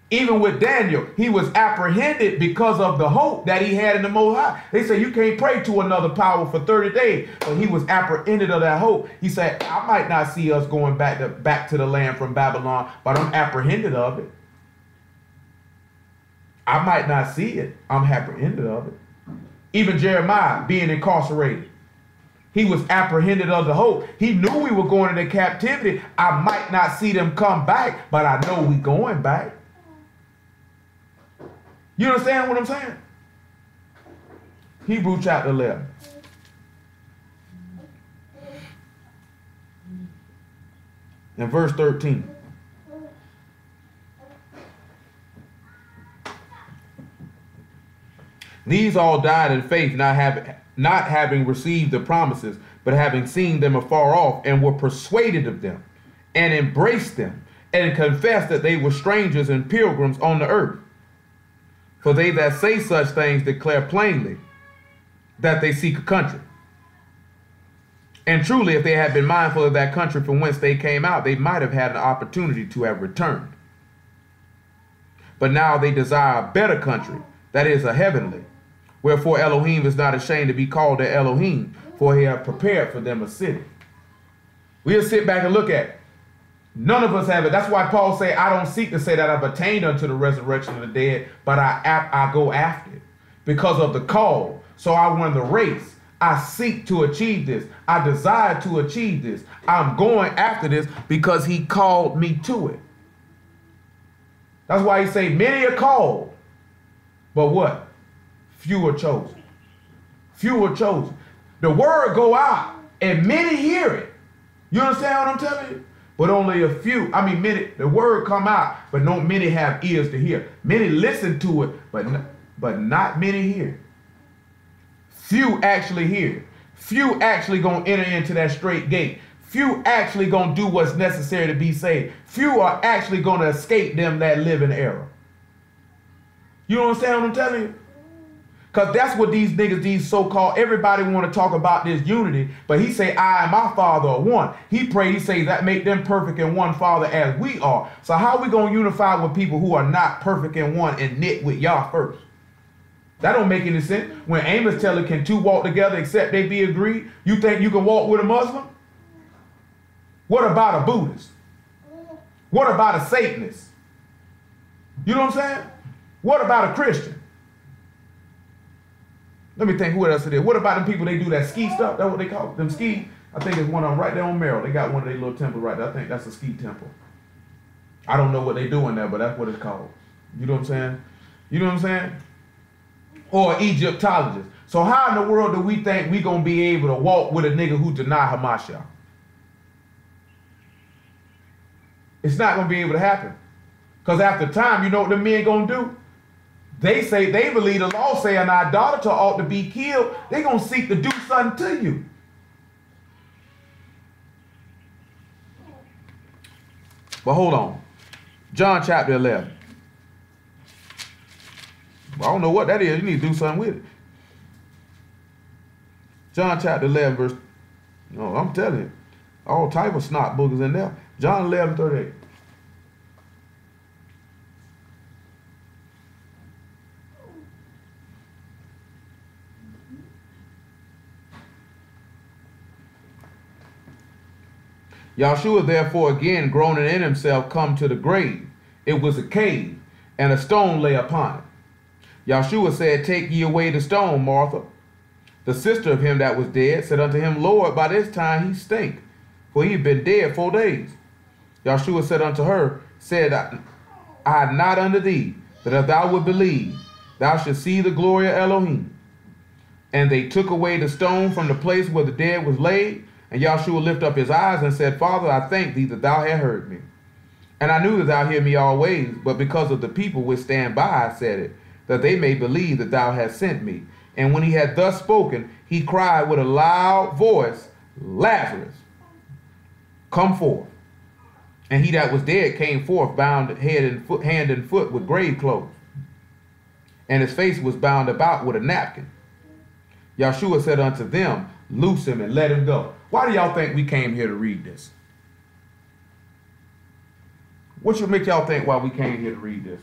S1: Even with Daniel, he was apprehended because of the hope that he had in the Most High. They say you can't pray to another power for 30 days, but he was apprehended of that hope. He said, I might not see us going back to the land from Babylon, but I'm apprehended of it. I might not see it. I'm apprehended of it. Even Jeremiah being incarcerated, he was apprehended of the hope. He knew we were going into captivity. I might not see them come back, but I know we going back. You understand what I'm saying? Hebrews chapter 11. And verse 13. These all died in faith, not having received the promises, but having seen them afar off, and were persuaded of them, and embraced them, and confessed that they were strangers and pilgrims on the earth. For they that say such things declare plainly that they seek a country. And truly, if they had been mindful of that country from whence they came out, they might have had an opportunity to have returned. But now they desire a better country, that is, a heavenly. Wherefore Elohim is not ashamed to be called their Elohim, for he hath prepared for them a city. We'll sit back and look at it. None of us have it. That's why Paul say, I don't seek to say that I've attained unto the resurrection of the dead, but I go after it because of the call. So I won the race. I seek to achieve this. I desire to achieve this. I'm going after this because he called me to it. That's why he say, many are called, but what? Few are chosen. Few are chosen. The word go out and many hear it. You understand what I'm telling you? but only a few. I mean, many. The word come out, but no many have ears to hear. Many listen to it, but not many hear. Few actually hear. Few actually gonna enter into that straight gate. Few actually gonna do what's necessary to be saved. Few are actually gonna escape them that live in error. You understand what I'm telling you? Because that's what these niggas, these so-called, everybody want to talk about this unity, but he say, I and my Father are one. He prayed, he say that make them perfect in one, Father, as we are. So how we going to unify with people who are not perfect in one and knit with y'all first? That don't make any sense. When Amos tell her, can two walk together except they be agreed? You think you can walk with a Muslim? What about a Buddhist? What about a Satanist? You know what I'm saying? What about a Christian? Let me think who else it is. What about them people, they do that ski stuff? That's what they call it? Them ski? I think it's one of them right there on Merrill. They got one of their little temples right there. I think that's a ski temple. I don't know what they do in there, but that's what it's called. You know what I'm saying? You know what I'm saying? Or Egyptologist. So how in the world do we think we gonna be able to walk with a nigga who deny Hamashiach? It's not gonna be able to happen. Because after time, you know what the men gonna do? They say, they believe the law say an idolater ought to be killed. They gonna seek to do something to you. But hold on. John chapter 11. Well, I don't know what that is. You need to do something with it. John chapter 11 verse, no, I'm telling you, all type of snot boogers in there. John 11:38. Yahshua therefore again groaning in himself come to the grave. It was a cave, and a stone lay upon it. Yahshua said, take ye away the stone, Martha. The sister of him that was dead said unto him, Lord, by this time he stink, for he had been dead 4 days. Yahshua said unto her, said I had not unto thee, that if thou would believe, thou should see the glory of Elohim. And they took away the stone from the place where the dead was laid. And Yahshua lifted up his eyes and said, Father, I thank thee that thou hast heard me. And I knew that thou hear me always, but because of the people which stand by, I said it, that they may believe that thou hast sent me. And when he had thus spoken, he cried with a loud voice, Lazarus, come forth. And he that was dead came forth, bound hand and foot with grave clothes. And his face was bound about with a napkin. Yahshua said unto them, loose him and let him go. Why do y'all think we came here to read this? What should make y'all think why we came here to read this?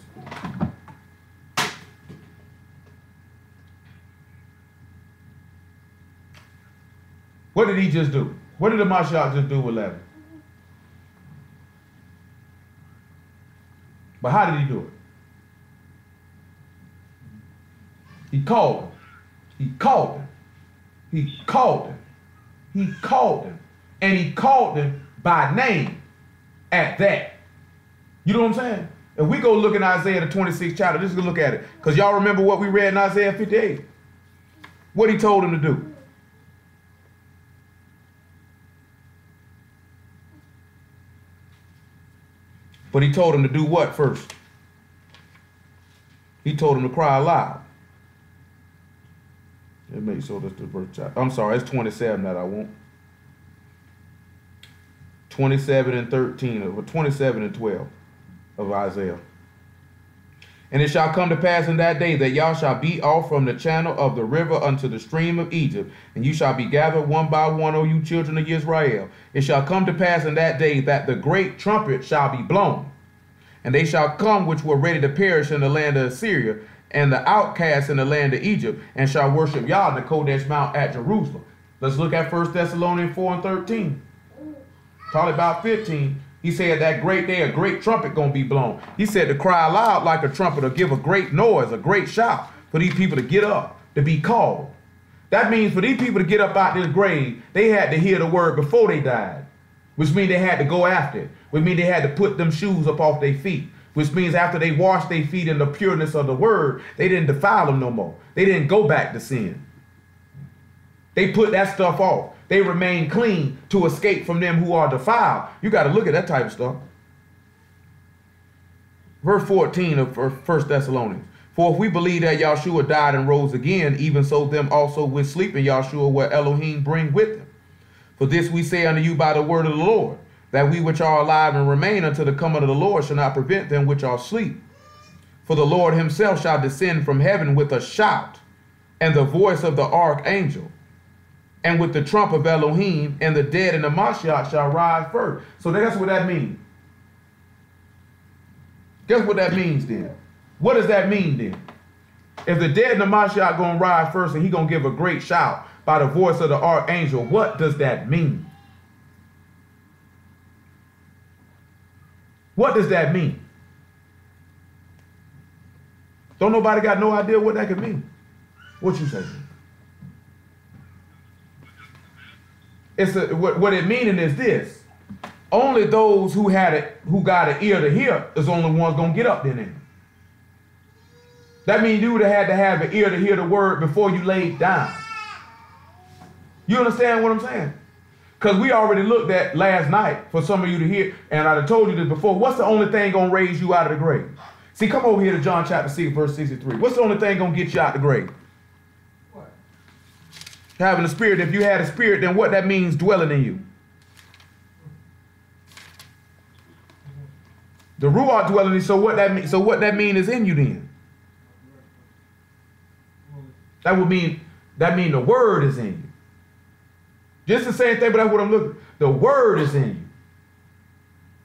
S1: What did he just do? What did the Mashiach just do with Levi? But how did he do it? He called him. He called him. He called him. He called him. And he called him by name at that. You know what I'm saying? If we go look in Isaiah the 26th chapter, just look at it. Because y'all remember what we read in Isaiah 58. What he told him to do. But he told him to do what first? He told him to cry aloud. Let me make sure that's the verse chapter. I'm sorry, it's 27 that I want. 27 and 13, or 27 and 12 of Isaiah. And it shall come to pass in that day that y'all shall be off from the channel of the river unto the stream of Egypt, and you shall be gathered one by one, O you children of Israel. It shall come to pass in that day that the great trumpet shall be blown, and they shall come which were ready to perish in the land of Assyria, and the outcasts in the land of Egypt, and shall worship Yah in the Kodesh Mount at Jerusalem. Let's look at 1 Thessalonians 4 and 13. Probably about 15. He said that great day, a great trumpet gonna be blown. He said to cry aloud like a trumpet, or give a great noise, a great shout, for these people to get up, to be called. That means for these people to get up out this grave, they had to hear the word before they died, which means they had to go after it, which means they had to put them shoes up off their feet, which means after they washed their feet in the pureness of the word, they didn't defile them no more. They didn't go back to sin. They put that stuff off. they remain clean to escape from them who are defiled. You got to look at that type of stuff. Verse 14 of 1 Thessalonians. For if we believe that Yahshua died and rose again, even so them also which sleep in Yahshua will Elohim bring with him. For this we say unto you by the word of the Lord, that we which are alive and remain until the coming of the Lord shall not prevent them which are asleep. For the Lord himself shall descend from heaven with a shout, and the voice of the archangel, and with the trump of Elohim, and the dead in the Mashiach shall rise first. So that's what that means. Guess what that means then? What does that mean then? If the dead in the Mashiach going to rise first and he going to give a great shout by the voice of the archangel, what does that mean? What does that mean? Don't nobody got no idea what that could mean? What you say? What it meaning is this. Only those who got an ear to hear is the only ones gonna get up then. That means you would have had to have an ear to hear the word before you laid down. You understand what I'm saying? Because we already looked at last night for some of you to hear, and I told you this before. What's the only thing gonna raise you out of the grave? See, come over here to John chapter 6, verse 63. What's the only thing gonna get you out of the grave?
S4: What?
S1: Having a spirit. If you had a spirit, then what that means dwelling in you. The Ruach dwelling in you, so what that mean is in you then. That mean the word is in you. Just the same thing, but that's what I'm looking. The word is in you.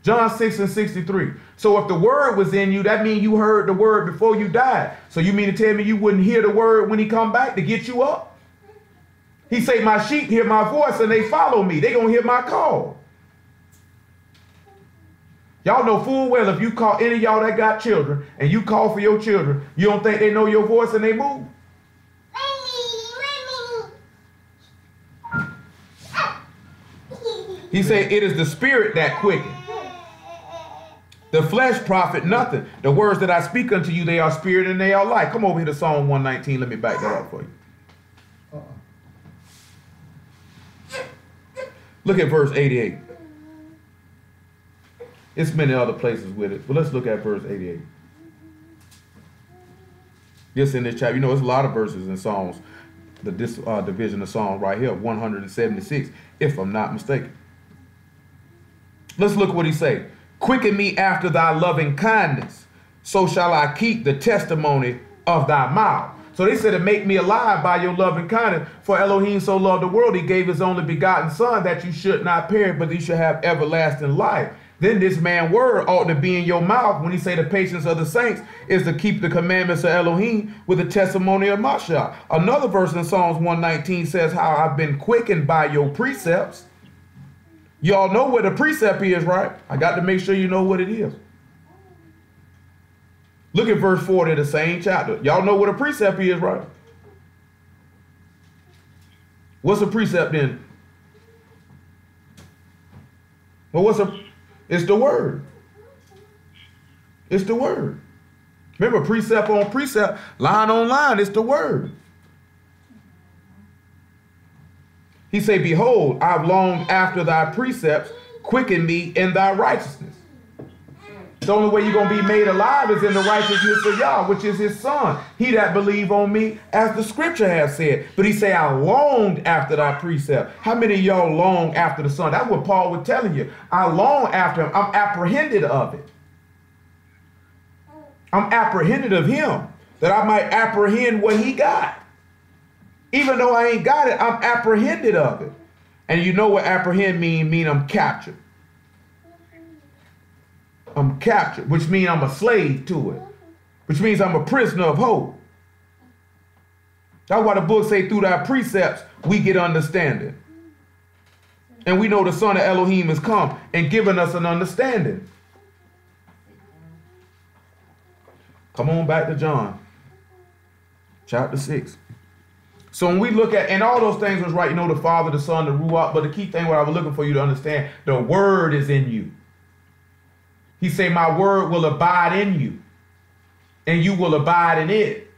S1: John 6 and 63. So if the word was in you, that means you heard the word before you died. So you mean to tell me you wouldn't hear the word when he come back to get you up? He say, my sheep hear my voice and they follow me. They gonna hear my call. Y'all know full well if you call any of y'all that got children and you call for your children, you don't think they know your voice and they move? He said, it is the spirit that quickens. The flesh profit nothing. The words that I speak unto you, they are spirit and they are life. Come over here to Psalm 119. Let me back that up for you. Look at verse 88. It's many other places with it, but let's look at verse 88. Just in this chapter, you know, there's a lot of verses in Psalms, this division of Psalms right here, 176, if I'm not mistaken. Let's look what he say. Quicken me after thy loving kindness, so shall I keep the testimony of thy mouth. So they said to make me alive by your loving kindness. For Elohim so loved the world, he gave his only begotten son that you should not perish, but you should have everlasting life. Then this man's word ought to be in your mouth when he say the patience of the saints is to keep the commandments of Elohim with the testimony of Mashiach. Another verse in Psalms 119 says how I've been quickened by your precepts. Y'all know what a precept is, right? I got to make sure you know what it is. Look at verse 40 of the same chapter. Y'all know what a precept is, right? What's a precept then? Well, it's the word. It's the word. Remember, precept on precept, line on line, it's the word. He say, behold, I've longed after thy precepts, quicken me in thy righteousness. The only way you're going to be made alive is in the righteousness of Yah, which is his son. He that believe on me, as the scripture has said. But he say, I longed after thy precept. How many of y'all long after the son? That's what Paul was telling you. I long after him. I'm apprehended of it. I'm apprehended of him, that I might apprehend what he got. Even though I ain't got it, I'm apprehended of it. And you know what apprehend mean I'm captured. I'm captured, which means I'm a slave to it, which means I'm a prisoner of hope. That's why the book say through thy precepts, we get understanding. And we know the son of Elohim has come and given us an understanding. Come on back to John chapter 6. So when we look at, and all those things was right, you know, the Father, the Son, the Ruach, but the key thing what I was looking for you to understand, the word is in you. He say, my word will abide in you, and you will abide in it.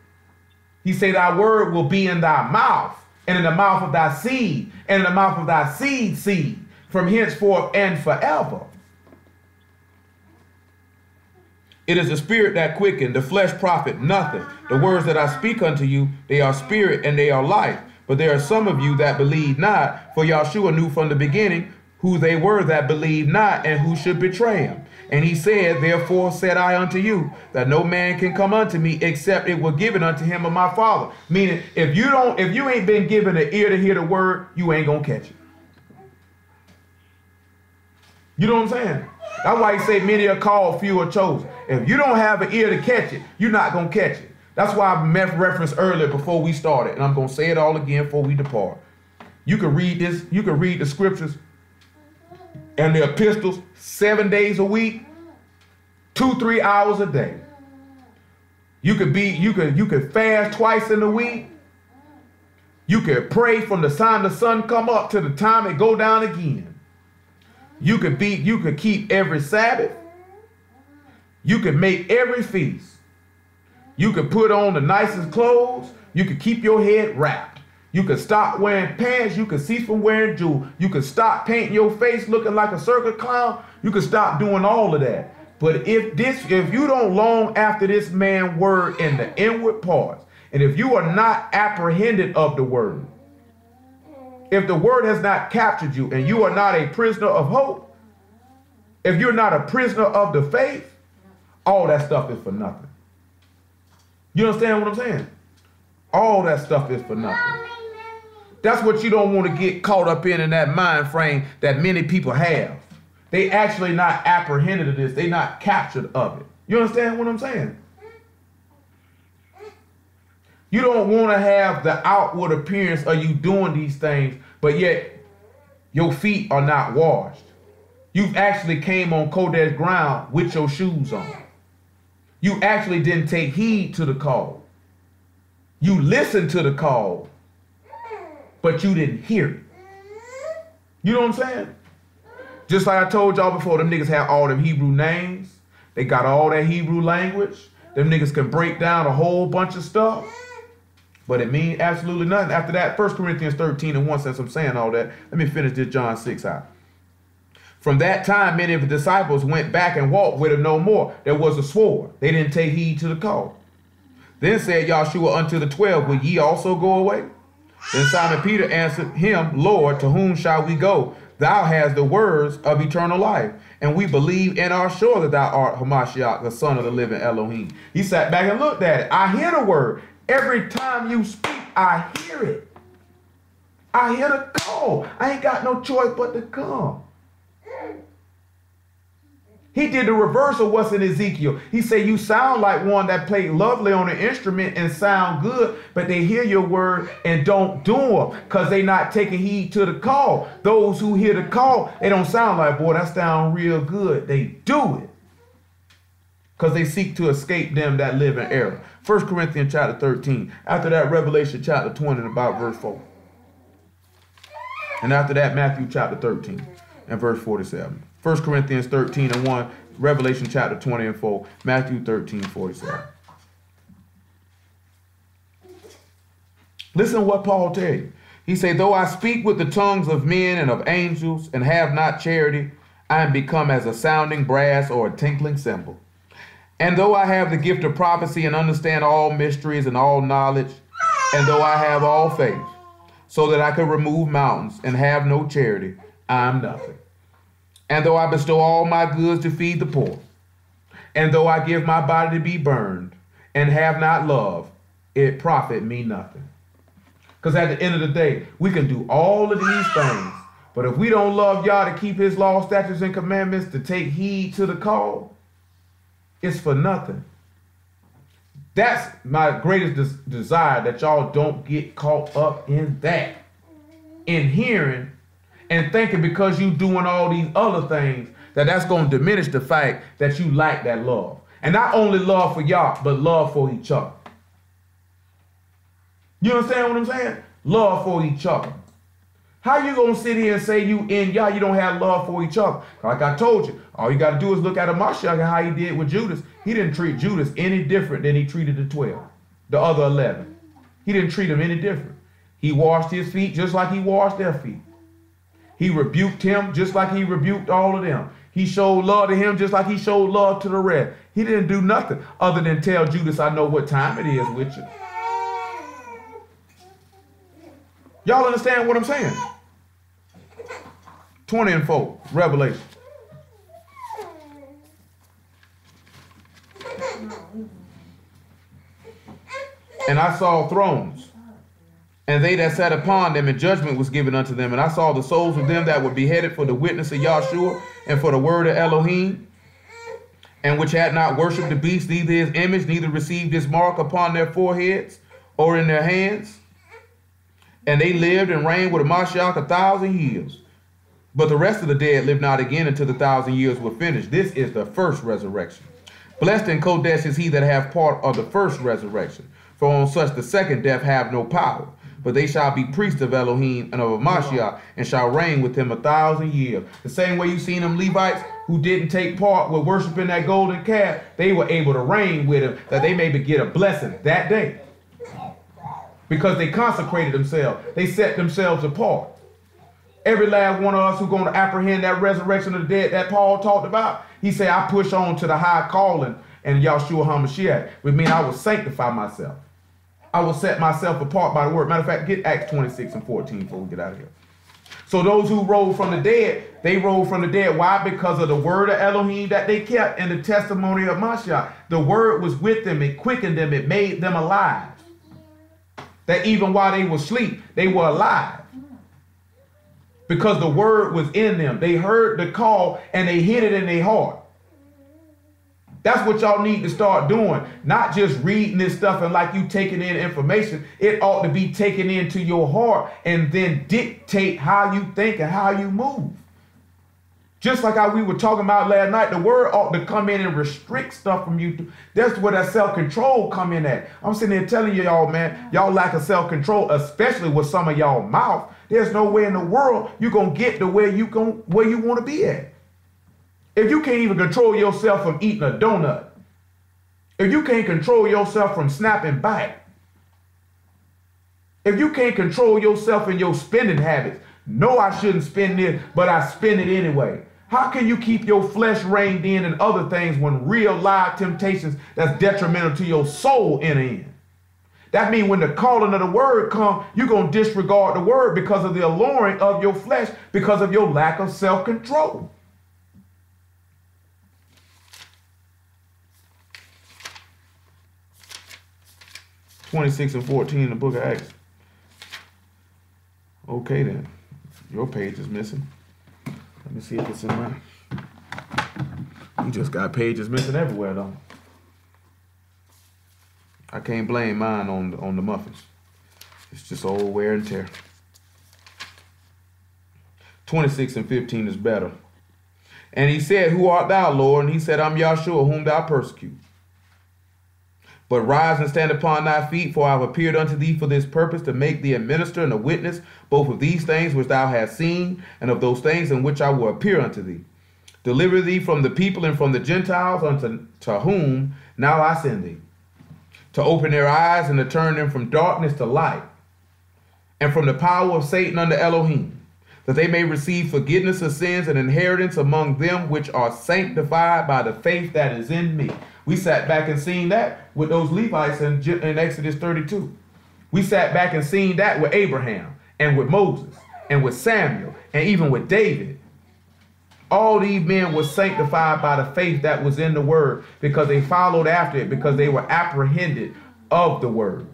S1: He say, thy word will be in thy mouth. and in the mouth of thy seed, and in the mouth of thy seed seed, from henceforth and forever. It is the spirit that quicken, the flesh profit nothing. The words that I speak unto you, they are spirit and they are life. But there are some of you that believe not, for Yahshua knew from the beginning who they were that believed not and who should betray him. And he said, therefore said I unto you, that no man can come unto me except it were given unto him of my Father. Meaning, if you ain't been given an ear to hear the word, you ain't gonna catch it. You know what I'm saying? That's why he say many are called, few are chosen. If you don't have an ear to catch it, you're not gonna catch it. That's why I referenced earlier before we started, and I'm gonna say it all again before we depart. You can read this, you can read the scriptures and the epistles 7 days a week, 2-3 hours a day. You could fast twice in a week. You could pray from the time the sun come up to the time it go down again. You could keep every Sabbath. You could make every feast. You could put on the nicest clothes. You could keep your head wrapped. You could stop wearing pants. You could cease from wearing jewels. You could stop painting your face looking like a circus clown. You could stop doing all of that. But if you don't long after this man's word in the inward parts, and if you are not apprehended of the word, if the word has not captured you and you are not a prisoner of hope, if you're not a prisoner of the faith, all that stuff is for nothing. You understand what I'm saying? All that stuff is for nothing. That's what you don't want to get caught up in that mind frame that many people have. They actually not apprehended of this. They not captured of it. You understand what I'm saying? You don't want to have the outward appearance of you doing these things, but yet your feet are not washed. You've actually came on Kodesh ground with your shoes on. You actually didn't take heed to the call. You listened to the call, but you didn't hear it. You know what I'm saying? Just like I told y'all before, them niggas have all them Hebrew names. They got all that Hebrew language. Them niggas can break down a whole bunch of stuff, but it means absolutely nothing. After that, 1 Corinthians 13:1, since I'm saying all that, let me finish this John 6 out. From that time, many of the disciples went back and walked with him no more. There was a sword. They didn't take heed to the call. Then said Yahshua unto the 12, will ye also go away? Then Simon Peter answered him, Lord, to whom shall we go? Thou hast the words of eternal life, and we believe and are sure that thou art Hamashiach, the Son of the living Elohim. He sat back and looked at it. I hear the word. Every time you speak, I hear it. I hear the call. I ain't got no choice but to come. He did the reverse of what's in Ezekiel. He said, you sound like one that played lovely on an instrument and sound good, but they hear your word and don't do them because they not taking heed to the call. Those who hear the call, they don't sound like, boy, that sound real good. They do it because they seek to escape them that live in error. 1 Corinthians chapter 13. After that, Revelation chapter 20 and about verse 4. And after that, Matthew chapter 13 and verse 47. 1 Corinthians 13:1, Revelation chapter 20 and 4, Matthew 13:47. Listen to what Paul tell you. He said, though I speak with the tongues of men and of angels and have not charity, I am become as a sounding brass or a tinkling cymbal. And though I have the gift of prophecy and understand all mysteries and all knowledge, and though I have all faith, so that I could remove mountains and have no charity, I am nothing. And though I bestow all my goods to feed the poor, and though I give my body to be burned and have not love, it profit me nothing. Because at the end of the day, we can do all of these things, but if we don't love y'all to keep his law, statutes, and commandments, to take heed to the call, it's for nothing. That's my greatest desire, that y'all don't get caught up in that, in hearing and thinking because you doing all these other things that's going to diminish the fact that you lack that love. And not only love for y'all, but love for each other. You understand what I'm saying? Love for each other. How you going to sit here and say you don't have love for each other? Like I told you, all you got to do is look at Hamashiach and how he did with Judas. He didn't treat Judas any different than he treated the 12, the other 11. He didn't treat him any different. He washed his feet just like he washed their feet. He rebuked him just like he rebuked all of them. He showed love to him just like he showed love to the rest. He didn't do nothing other than tell Judas, I know what time it is with you. Y'all understand what I'm saying? 20:4, Revelation. And I saw thrones, and they that sat upon them, and judgment was given unto them. And I saw the souls of them that were beheaded for the witness of Yahshua and for the word of Elohim, and which had not worshipped the beast, neither his image, neither received his mark upon their foreheads or in their hands. And they lived and reigned with Mashiach 1,000 years. But the rest of the dead lived not again until the 1,000 years were finished. This is the first resurrection. Blessed and Kodesh is he that hath part of the first resurrection. For on such the second death have no power. But they shall be priests of Elohim and of Mashiach, and shall reign with him 1,000 years. The same way you seen them Levites who didn't take part with worshiping that golden calf, they were able to reign with him, that they may get a blessing that day. Because they consecrated themselves. They set themselves apart. Every last one of us who's going to apprehend that resurrection of the dead that Paul talked about, he said, I push on to the high calling and Yahshua HaMashiach, which means I will sanctify myself. I will set myself apart by the word. Matter of fact, get Acts 26:14 before we get out of here. So those who rose from the dead, they rose from the dead. Why? Because of the word of Elohim that they kept and the testimony of Mashiach. The word was with them. It quickened them. It made them alive. That even while they were asleep, they were alive. Because the word was in them. They heard the call and they hid it in their heart. That's what y'all need to start doing. Not just reading this stuff and like you taking in information. It ought to be taken into your heart and then dictate how you think and how you move. Just like how we were talking about last night, the word ought to come in and restrict stuff from you. That's where that self-control come in at. I'm sitting there telling you, y'all, man, y'all lack of self-control, especially with some of y'all mouth. There's no way in the world you're going to get to where you want to be at. If you can't even control yourself from eating a donut, if you can't control yourself from snapping back, if you can't control yourself in your spending habits, no, I shouldn't spend this, but I spend it anyway. How can you keep your flesh reined in and other things when real live temptations that's detrimental to your soul enter in? That means when the calling of the word comes, you're going to disregard the word because of the alluring of your flesh, because of your lack of self-control. (26:14) in the book of Acts. Okay then. Your page is missing. Let me see if it's in mine. You just got pages missing everywhere though. I can't blame mine on the muffins. It's just old wear and tear. 26:15 is better. And he said, Who art thou, Lord? And he said, I'm Yahshua, whom thou persecute. But rise and stand upon thy feet, for I have appeared unto thee for this purpose, to make thee a minister and a witness, both of these things which thou hast seen, and of those things in which I will appear unto thee. Deliver thee from the people and from the Gentiles, unto whom now I send thee, to open their eyes and to turn them from darkness to light, and from the power of Satan unto Elohim, that they may receive forgiveness of sins and inheritance among them which are sanctified by the faith that is in me. We sat back and seen that with those Levites in Exodus 32. We sat back and seen that with Abraham and with Moses and with Samuel and even with David. All these men were sanctified by the faith that was in the word because they followed after it, because they were apprehended of the word.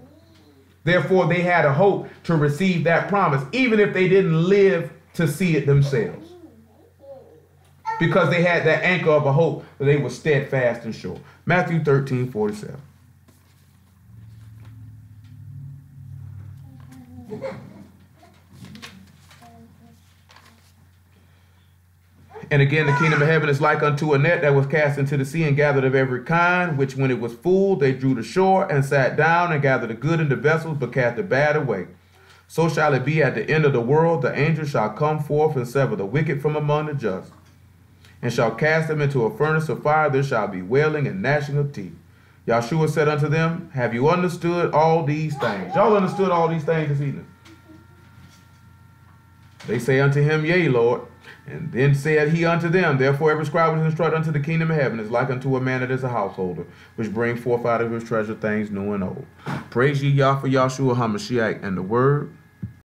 S1: Therefore, they had a hope to receive that promise, even if they didn't live to see it themselves. Because they had that anchor of a hope that they were steadfast and sure. Matthew 13:47. And again, the kingdom of heaven is like unto a net that was cast into the sea and gathered of every kind, which when it was full, they drew to shore and sat down and gathered the good into vessels, but cast the bad away. So shall it be at the end of the world. The angels shall come forth and sever the wicked from among the just, and shall cast them into a furnace of fire. There shall be wailing and gnashing of teeth. Yahshua said unto them, Have you understood all these things? Y'all understood all these things this evening? They say unto him, Yea, Lord. And then said he unto them, Therefore every scribe which is instructed unto the kingdom of heaven is like unto a man that is a householder, which bring forth out of his treasure things new and old. Praise ye Yah for Yahshua HaMashiach and the word.